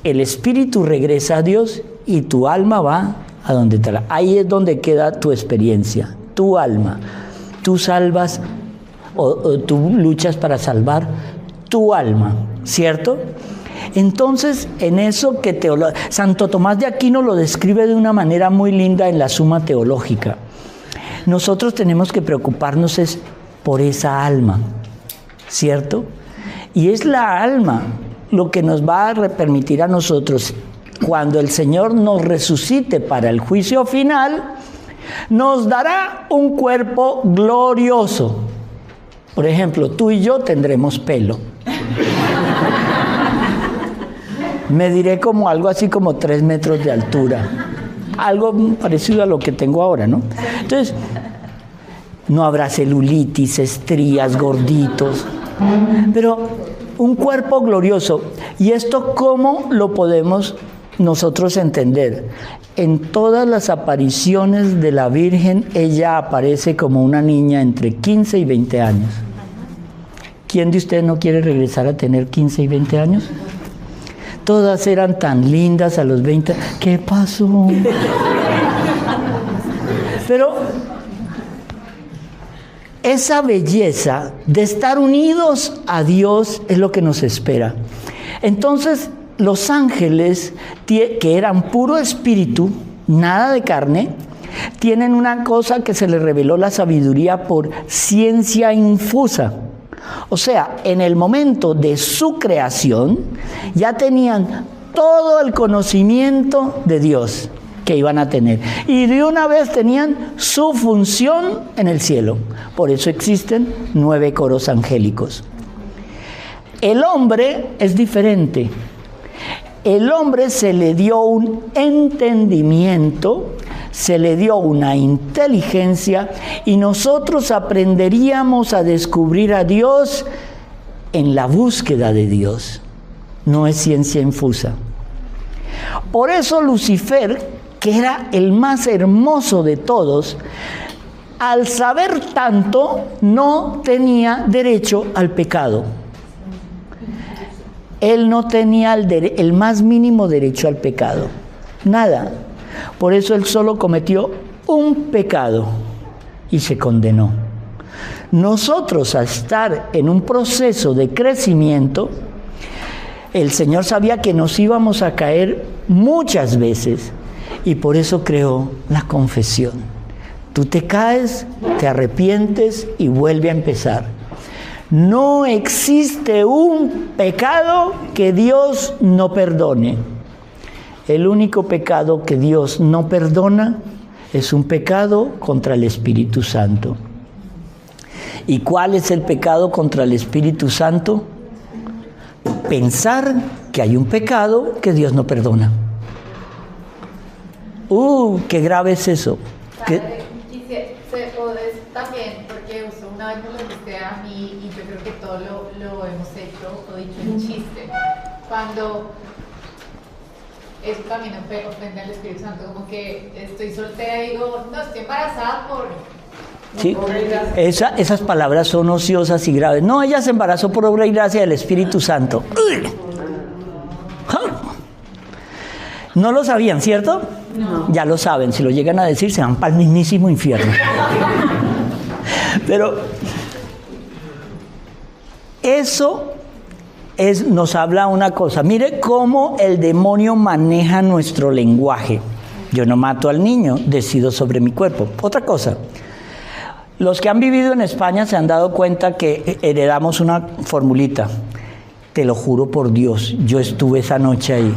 el espíritu regresa a Dios y tu alma va a donde te la... Ahí es donde queda tu experiencia, tu alma. Tú salvas o tú luchas para salvar tu alma, ¿cierto? Entonces, en eso que Santo Tomás de Aquino lo describe de una manera muy linda en la Suma Teológica. Nosotros tenemos que preocuparnos es por esa alma, ¿cierto? Y es la alma lo que nos va a permitir a nosotros, cuando el Señor nos resucite para el juicio final, nos dará un cuerpo glorioso. Por ejemplo, tú y yo tendremos pelo. Mediré como algo así como 3 metros de altura. Algo parecido a lo que tengo ahora, ¿no? Entonces, no habrá celulitis, estrías, gorditos. Pero un cuerpo glorioso. ¿Y esto cómo lo podemos nosotros entender? En todas las apariciones de la Virgen, ella aparece como una niña entre 15 y 20 años. ¿Quién de ustedes no quiere regresar a tener 15 y 20 años? Todas eran tan lindas a los 20. ¿Qué pasó? Pero esa belleza de estar unidos a Dios es lo que nos espera. Entonces, los ángeles, que eran puro espíritu, nada de carne, tienen una cosa que se les reveló la sabiduría por ciencia infusa. O sea, en el momento de su creación, ya tenían todo el conocimiento de Dios que iban a tener. Y de una vez tenían su función en el cielo. Por eso existen 9 coros angélicos. El hombre es diferente. El hombre se le dio un entendimiento, se le dio una inteligencia y nosotros aprenderíamos a descubrir a Dios en la búsqueda de Dios. No es ciencia infusa. Por eso Lucifer, que era el más hermoso de todos, al saber tanto, no tenía derecho al pecado. Él no tenía el más mínimo derecho al pecado. Nada. Por eso él solo cometió un pecado y se condenó. Nosotros, al estar en un proceso de crecimiento, el Señor sabía que nos íbamos a caer muchas veces y por eso creó la confesión. Tú te caes, te arrepientes y vuelve a empezar. No existe un pecado que Dios no perdone. El único pecado que Dios no perdona es un pecado contra el Espíritu Santo. ¿Y cuál es el pecado contra el Espíritu Santo? Pensar que hay un pecado que Dios no perdona. Qué grave es eso. También, porque una vez me lo dijiste a mí y yo creo que todo lo hemos hecho o dicho en chiste. Cuando eso también ofende al Espíritu Santo, como que estoy soltera y digo, no, estoy embarazada por... Sí, esas palabras son ociosas y graves. No, ella se embarazó por obra y gracia del Espíritu Santo. No lo sabían, ¿cierto? No. Ya lo saben, si lo llegan a decir se van para el mismísimo infierno. Pero eso nos habla una cosa. Mire cómo el demonio maneja nuestro lenguaje. Yo no mato al niño, decido sobre mi cuerpo. Otra cosa, Los que han vivido en España se han dado cuenta que heredamos una formulita. Te lo juro por Dios, yo estuve esa noche ahí.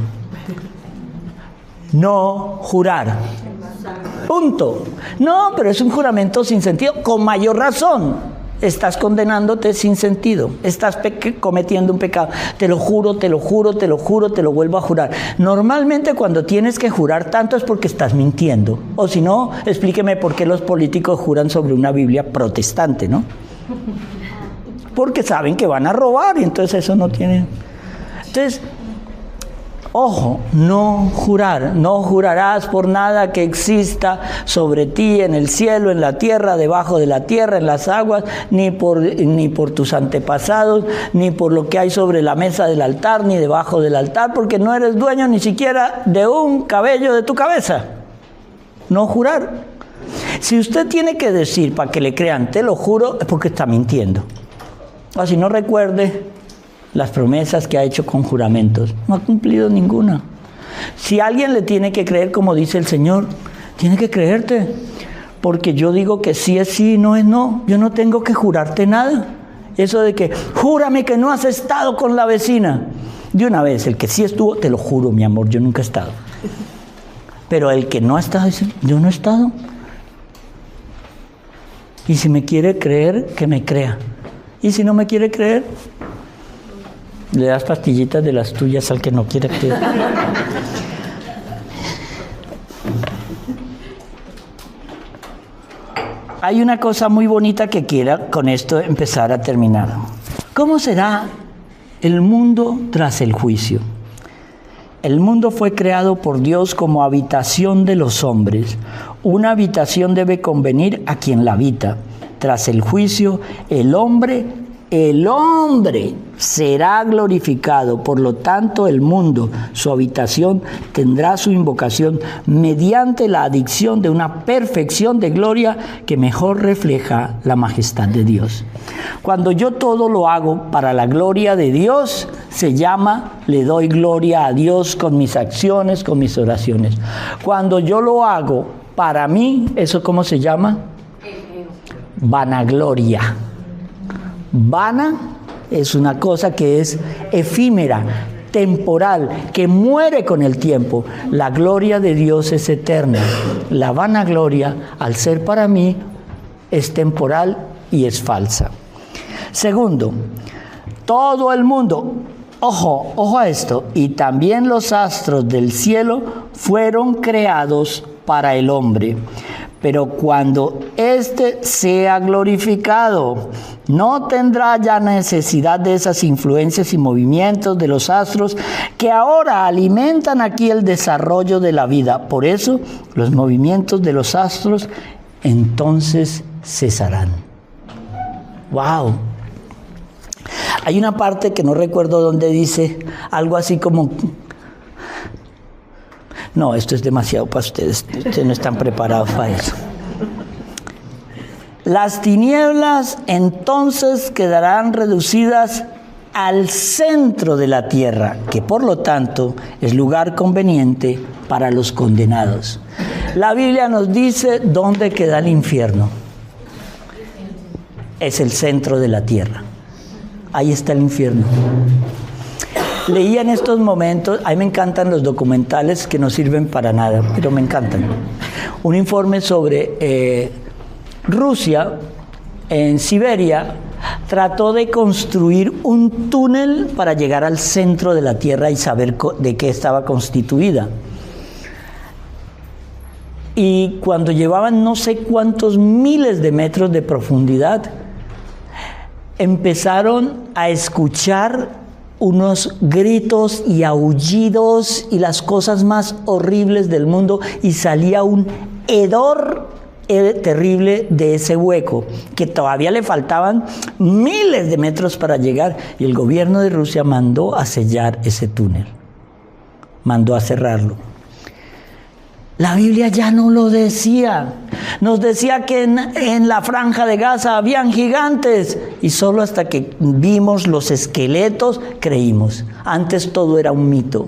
No jurar. Punto. No, pero es un juramento sin sentido. Con mayor razón. Estás condenándote sin sentido. Estás cometiendo un pecado. Te lo juro, te lo juro, te lo juro, te lo vuelvo a jurar. Normalmente cuando tienes que jurar tanto es porque estás mintiendo. O si no, explíqueme por qué los políticos juran sobre una Biblia protestante, ¿no? Porque saben que van a robar y entonces eso no tiene... Entonces, ojo, no jurar, no jurarás por nada que exista sobre ti en el cielo, en la tierra, debajo de la tierra, en las aguas, ni por tus antepasados, ni por lo que hay sobre la mesa del altar, ni debajo del altar, porque no eres dueño ni siquiera de un cabello de tu cabeza. No jurar. Si usted tiene que decir para que le crean, te lo juro, es porque está mintiendo. O si no, recuerde las promesas que ha hecho con juramentos. No ha cumplido ninguna. Si alguien le tiene que creer, como dice el Señor, tiene que creerte. Porque yo digo que sí es sí, no es no. Yo no tengo que jurarte nada. Eso de que, júrame que no has estado con la vecina. De una vez, el que sí estuvo, te lo juro, mi amor, yo nunca he estado. Pero el que no ha estado, dice, yo no he estado. Y si me quiere creer, que me crea. Y si no me quiere creer, le das pastillitas de las tuyas al que no quiere creer. Hay una cosa muy bonita que quiero con esto empezar a terminar. ¿Cómo será el mundo tras el juicio? El mundo fue creado por Dios como habitación de los hombres. Una habitación debe convenir a quien la habita. Tras el juicio, el hombre será glorificado. Por lo tanto, el mundo, su habitación, tendrá su invocación mediante la adicción de una perfección de gloria que mejor refleja la majestad de Dios. Cuando yo todo lo hago para la gloria de Dios, se llama, le doy gloria a Dios con mis acciones, con mis oraciones. Cuando yo lo hago para mí, ¿eso cómo se llama? Vanagloria. Vana es una cosa que es efímera, temporal, que muere con el tiempo. La gloria de Dios es eterna. La vanagloria, al ser para mí, es temporal y es falsa. Segundo, todo el mundo, ojo a esto, y también los astros del cielo fueron creados para el hombre. Pero cuando éste sea glorificado, no tendrá ya necesidad de esas influencias y movimientos de los astros que ahora alimentan aquí el desarrollo de la vida. Por eso, los movimientos de los astros entonces cesarán. ¡Wow! Hay una parte que no recuerdo dónde dice algo así como... No, esto es demasiado para ustedes. Ustedes no están preparados para eso. Las tinieblas entonces quedarán reducidas al centro de la tierra, que por lo tanto es lugar conveniente para los condenados. La Biblia nos dice dónde queda el infierno. Es el centro de la tierra. Ahí está el infierno. Leía en estos momentos, a mí me encantan los documentales que no sirven para nada, pero me encantan. Un informe sobre Rusia, en Siberia, trató de construir un túnel para llegar al centro de la Tierra y saber de qué estaba constituida. Y cuando llevaban no sé cuántos miles de metros de profundidad, empezaron a escuchar unos gritos y aullidos y las cosas más horribles del mundo, y salía un hedor terrible de ese hueco, que todavía le faltaban miles de metros para llegar, y el gobierno de Rusia mandó a sellar ese túnel, mandó a cerrarlo. La Biblia ya no lo decía. Nos decía que en la franja de Gaza habían gigantes, y solo hasta que vimos los esqueletos creímos. Antes todo era un mito.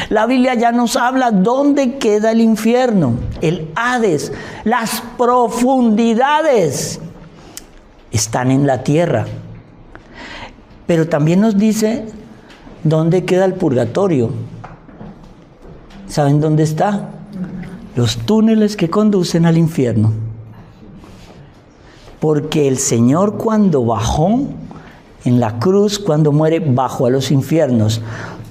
La Biblia ya nos habla dónde queda el infierno, el Hades, las profundidades. están en la tierra. Pero también nos dice dónde queda el purgatorio. ¿Saben dónde está? Los túneles que conducen al infierno. Porque el Señor, cuando bajó en la cruz, cuando muere, bajó a los infiernos.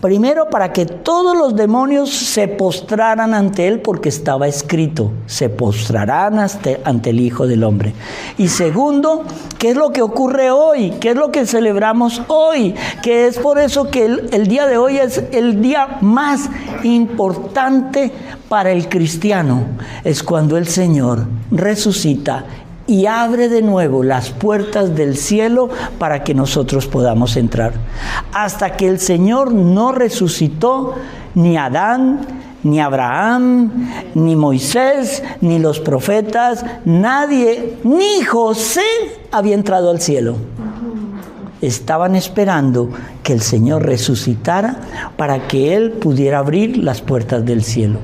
Primero, para que todos los demonios se postraran ante Él, porque estaba escrito, se postrarán ante el Hijo del Hombre. Y segundo, ¿qué es lo que ocurre hoy? ¿Qué es lo que celebramos hoy? Que es por eso que el día de hoy es el día más importante para el cristiano. Es cuando el Señor resucita y abre de nuevo las puertas del cielo para que nosotros podamos entrar. Hasta que el Señor no resucitó, ni Adán, ni Abraham, ni Moisés, ni los profetas, nadie, ni José había entrado al cielo. Estaban esperando que el Señor resucitara para que Él pudiera abrir las puertas del cielo.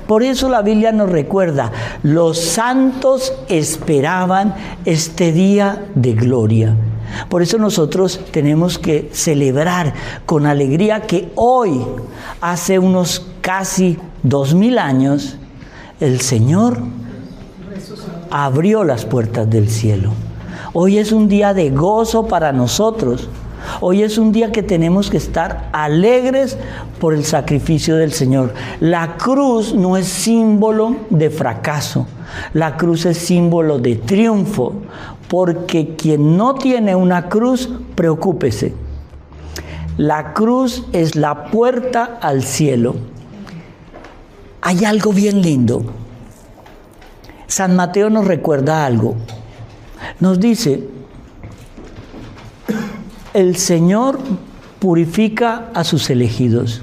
Por eso la Biblia nos recuerda, los santos esperaban este día de gloria. Por eso nosotros tenemos que celebrar con alegría que hoy, hace unos casi 2000 años, el Señor abrió las puertas del cielo. Hoy es un día de gozo para nosotros. Hoy es un día que tenemos que estar alegres por el sacrificio del Señor. La cruz no es símbolo de fracaso. La cruz es símbolo de triunfo. Porque quien no tiene una cruz, preocúpese. La cruz es la puerta al cielo. Hay algo bien lindo. San Mateo nos recuerda algo. Nos dice: el Señor purifica a sus elegidos.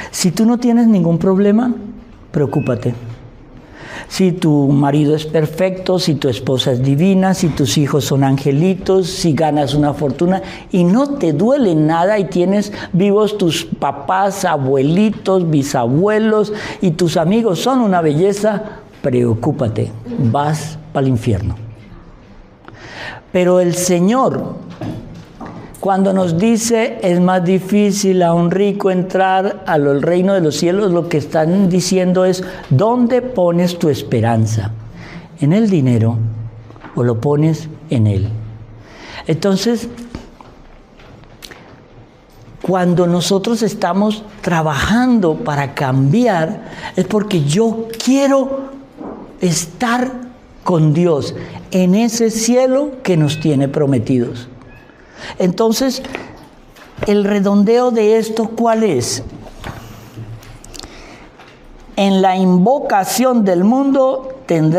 Si tú no tienes ningún problema, preocúpate. Si tu marido es perfecto, si tu esposa es divina, si tus hijos son angelitos, si ganas una fortuna y no te duele nada y tienes vivos tus papás, abuelitos, bisabuelos y tus amigos son una belleza, preocúpate, vas para el infierno. Pero el Señor, cuando nos dice es más difícil a un rico entrar al reino de los cielos, lo que están diciendo es: ¿dónde pones tu esperanza? ¿En el dinero o lo pones en Él? Entonces, cuando nosotros estamos trabajando para cambiar, es porque yo quiero estar con Dios en ese cielo que nos tiene prometidos. Entonces, el redondeo de esto, ¿cuál es? En la invocación del mundo en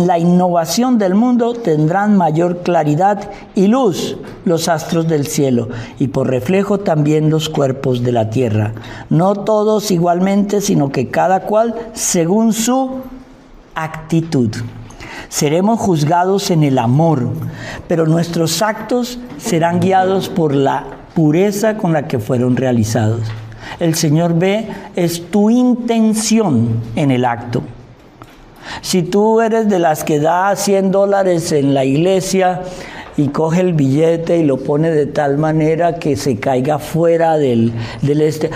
la innovación del mundo tendrán mayor claridad y luz los astros del cielo, y por reflejo también los cuerpos de la tierra. No todos igualmente, sino que cada cual según su actitud. Seremos juzgados en el amor, pero nuestros actos serán guiados por la pureza con la que fueron realizados. El Señor ve es tu intención en el acto. Si tú eres de las que da $100 en la iglesia y coge el billete y lo pone de tal manera que se caiga fuera del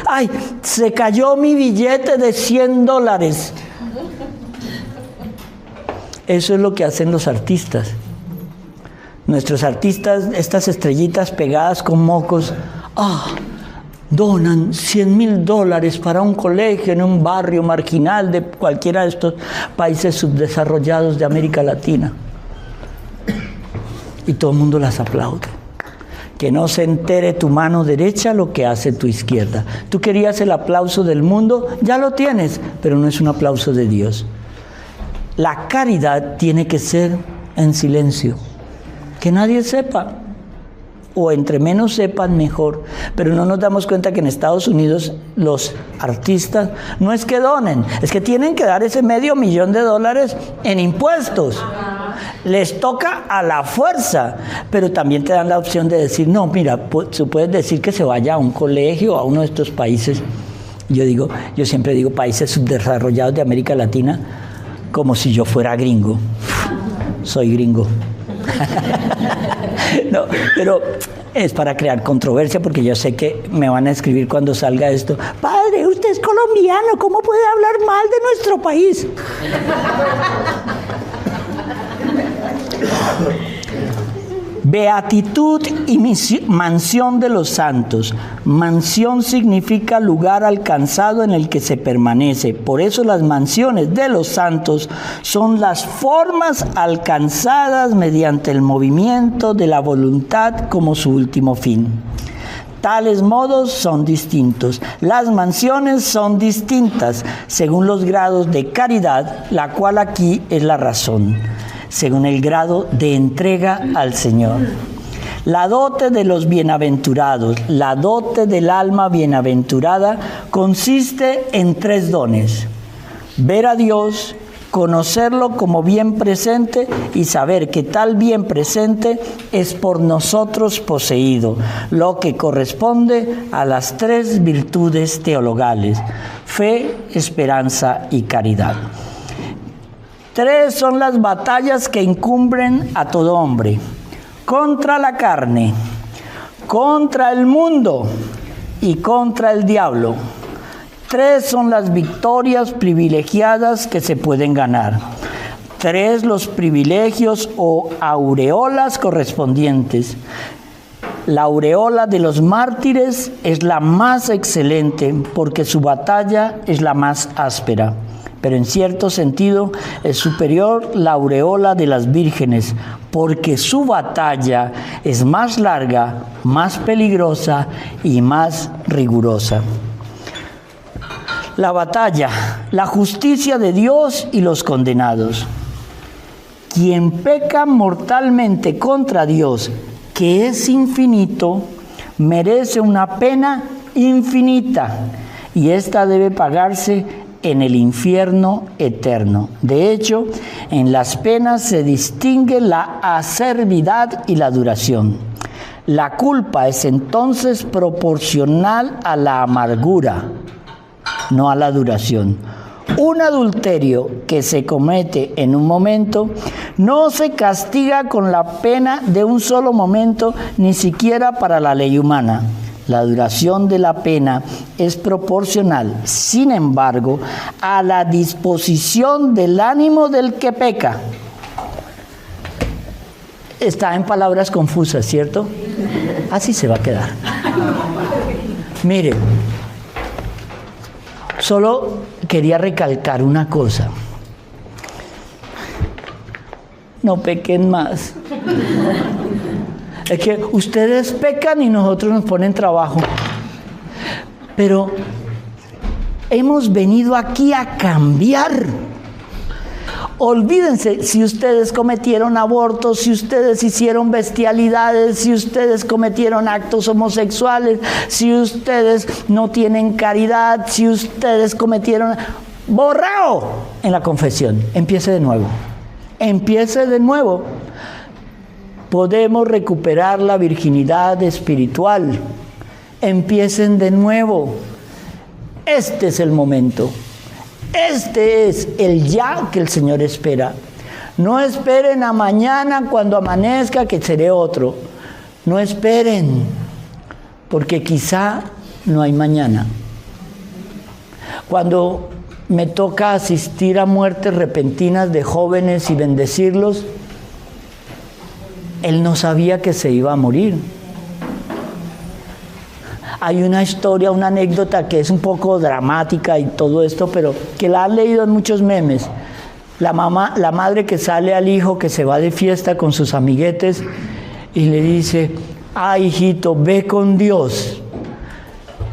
¡ay! Se cayó mi billete de $100. Eso es lo que hacen los artistas. Nuestros artistas, estas estrellitas pegadas con mocos, donan $100,000 para un colegio en un barrio marginal de cualquiera de estos países subdesarrollados de América Latina. Y todo el mundo las aplaude. Que no se entere tu mano derecha lo que hace tu izquierda. Tú querías el aplauso del mundo, ya lo tienes, pero no es un aplauso de Dios. La caridad tiene que ser en silencio, que nadie sepa, o entre menos sepan mejor. Pero no nos damos cuenta que en Estados Unidos los artistas no es que donen, es que tienen que dar ese $500,000 en impuestos. Les toca a la fuerza, pero también te dan la opción de decir: no, mira, tú puedes decir que se vaya a un colegio, a uno de estos países. Yo siempre digo países subdesarrollados de América Latina, como si yo fuera gringo. soy gringo. No, pero es para crear controversia porque yo sé que me van a escribir cuando salga esto. Padre, usted es colombiano, ¿cómo puede hablar mal de nuestro país? Beatitud y mansión de los santos. Mansión significa lugar alcanzado en el que se permanece. Por eso las mansiones de los santos son las formas alcanzadas mediante el movimiento de la voluntad como su último fin. Tales modos son distintos. Las mansiones son distintas según los grados de caridad, la cual aquí es la razón, según el grado de entrega al Señor. La dote de los bienaventurados, la dote del alma bienaventurada, consiste en 3 dones: ver a Dios, conocerlo como bien presente y saber que tal bien presente es por nosotros poseído, lo que corresponde a las 3 virtudes teologales: fe, esperanza y caridad. 3 son las batallas que incumbren a todo hombre: contra la carne, contra el mundo y contra el diablo. 3 son las victorias privilegiadas que se pueden ganar. 3 los privilegios o aureolas correspondientes. La aureola de los mártires es la más excelente porque su batalla es la más áspera. Pero en cierto sentido es superior la aureola de las vírgenes, porque su batalla es más larga, más peligrosa y más rigurosa. La batalla, la justicia de Dios y los condenados. Quien peca mortalmente contra Dios, que es infinito, merece una pena infinita, y esta debe pagarse en el infierno eterno. De hecho, en las penas se distingue la acervidad y la duración. La culpa es entonces proporcional a la amargura, no a la duración. Un adulterio que se comete en un momento no se castiga con la pena de un solo momento, ni siquiera para la ley humana. La duración de la pena es proporcional, sin embargo, a la disposición del ánimo del que peca. Está en palabras confusas, ¿cierto? Así se va a quedar. Mire, solo quería recalcar una cosa. No pequen más. Es que ustedes pecan y nosotros nos ponen trabajo. Pero hemos venido aquí a cambiar. Olvídense si ustedes cometieron abortos, si ustedes hicieron bestialidades, si ustedes cometieron actos homosexuales, si ustedes no tienen caridad, si ustedes cometieron... ¡Borrao! En la confesión. Empiece de nuevo. Empiece de nuevo. Podemos recuperar la virginidad espiritual. Empiecen de nuevo. Este es el momento. Este es el ya que el Señor espera. No esperen a mañana cuando amanezca que seré otro. No esperen, porque quizá no hay mañana. Cuando me toca asistir a muertes repentinas de jóvenes y bendecirlos, él no sabía que se iba a morir. Hay una historia, una anécdota que es un poco dramática y todo esto, pero que la han leído en muchos memes. La madre que sale al hijo que se va de fiesta con sus amiguetes y le dice: "Ay, hijito, ve con Dios".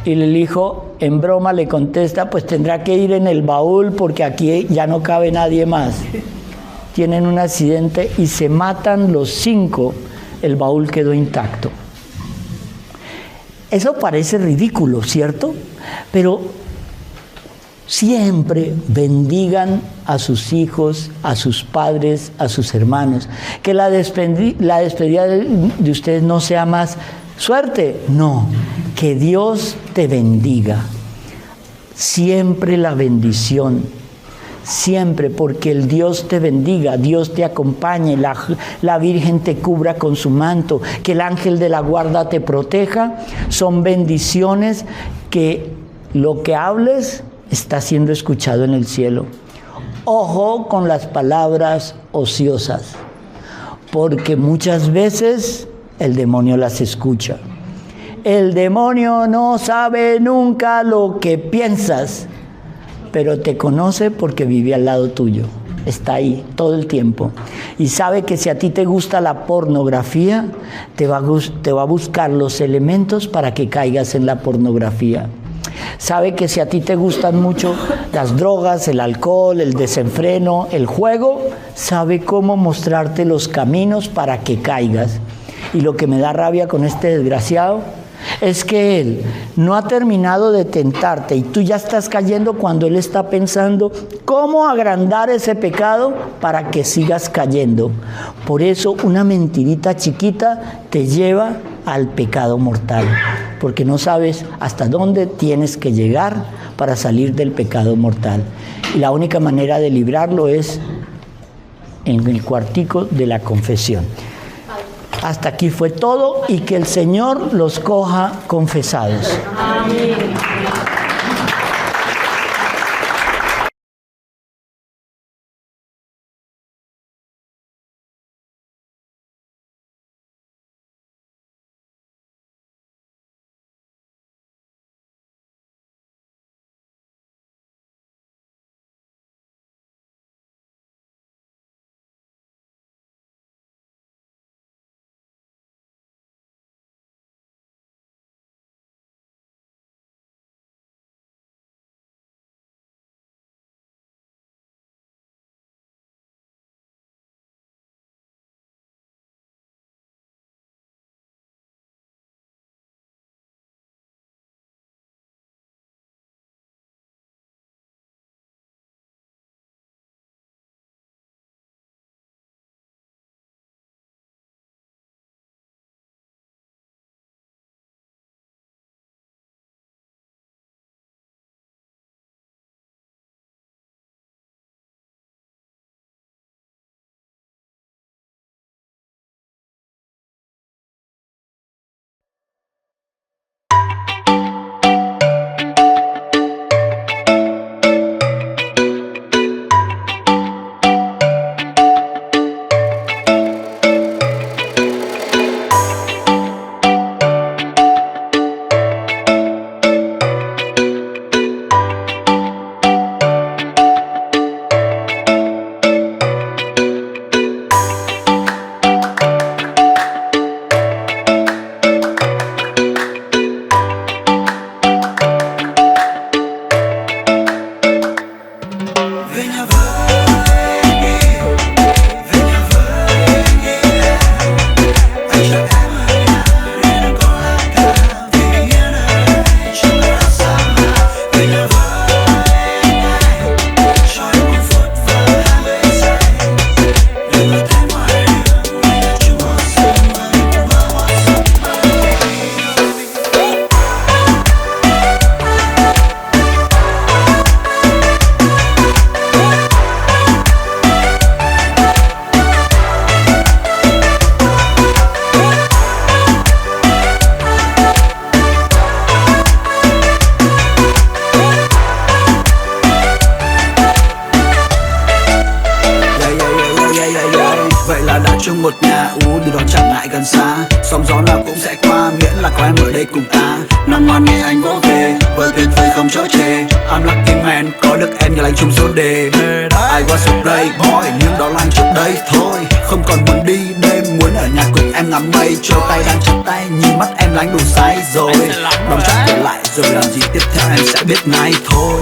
Y el hijo, en broma, le contesta: "Pues tendrá que ir en el baúl porque aquí ya no cabe nadie más". Tienen un accidente y se matan los 5. El baúl quedó intacto. Eso parece ridículo, ¿cierto? Pero siempre bendigan a sus hijos, a sus padres, a sus hermanos. Que la despedida de ustedes no sea más suerte. No, que Dios te bendiga. Siempre la bendición. siempre, porque el Dios te bendiga, Dios te acompañe, la Virgen te cubra con su manto, que el ángel de la guarda te proteja, son bendiciones que lo que hables está siendo escuchado en el cielo. Ojo con las palabras ociosas, porque muchas veces el demonio las escucha. El demonio no sabe nunca lo que piensas, pero te conoce porque vive al lado tuyo. Está ahí todo el tiempo. Y sabe que si a ti te gusta la pornografía, te va a buscar los elementos para que caigas en la pornografía. Sabe que si a ti te gustan mucho las drogas, el alcohol, el desenfreno, el juego, sabe cómo mostrarte los caminos para que caigas. Y lo que me da rabia con este desgraciado es que él no ha terminado de tentarte y tú ya estás cayendo cuando él está pensando cómo agrandar ese pecado para que sigas cayendo. Por eso una mentirita chiquita te lleva al pecado mortal, porque no sabes hasta dónde tienes que llegar para salir del pecado mortal. Y la única manera de librarlo es en el cuartico de la confesión. Hasta aquí fue todo y que el Señor los coja confesados. Amén. chung một nhà uống từ đó chẳng ngại gần xa. Sóng gió nào cũng sẽ qua miễn là có em ở đây cùng ta. Năm ngoan nghe anh vỗ về với tuyệt vời không chối chê. I'm lucky man có được em như lành chung số đề. I was a playboy nhưng đó là anh trước đây thôi. Không còn muốn đi đêm muốn ở nhà cùng em ngắm mây trôi. Tay đang chặt tay nhìn mắt em lánh đủ say rồi. Đóng chắc trở lại rồi làm gì tiếp theo em sẽ biết ngay thôi.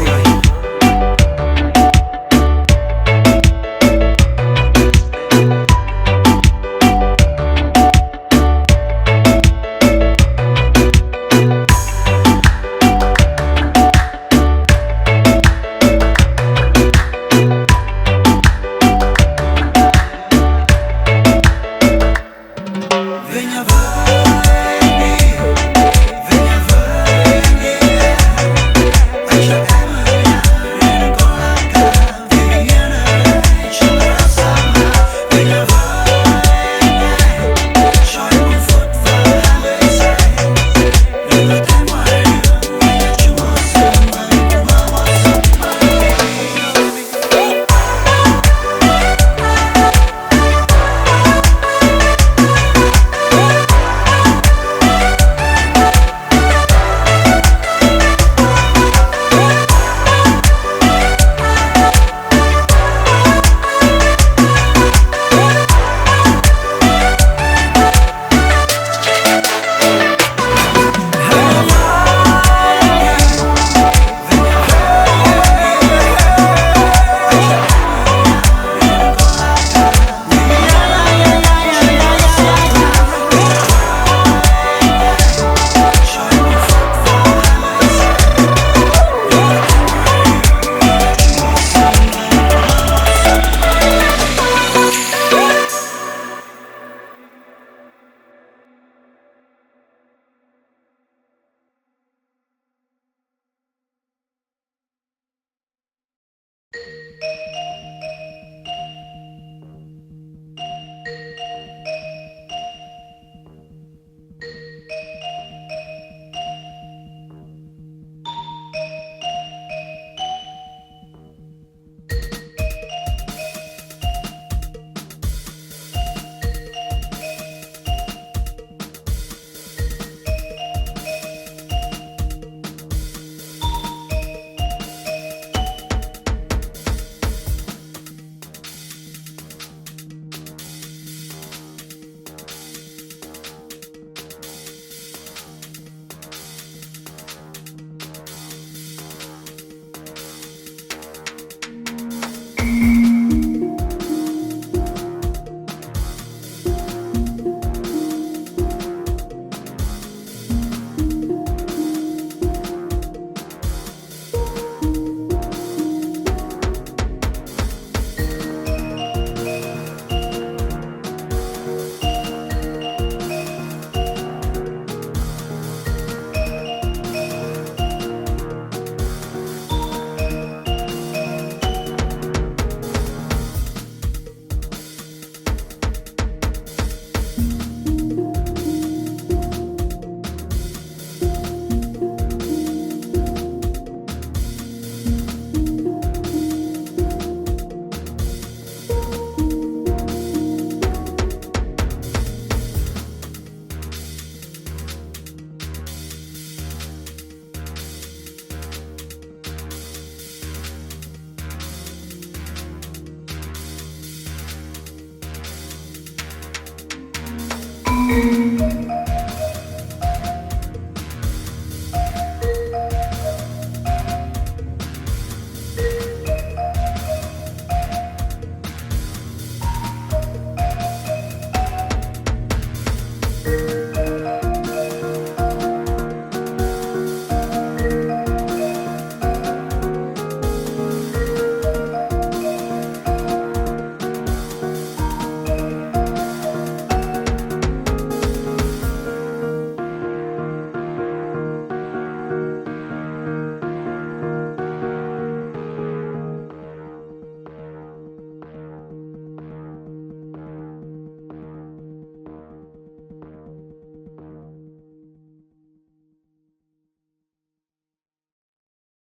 Hãy subscribe cho kênh Ghiền Mì Gõ để không bỏ lỡ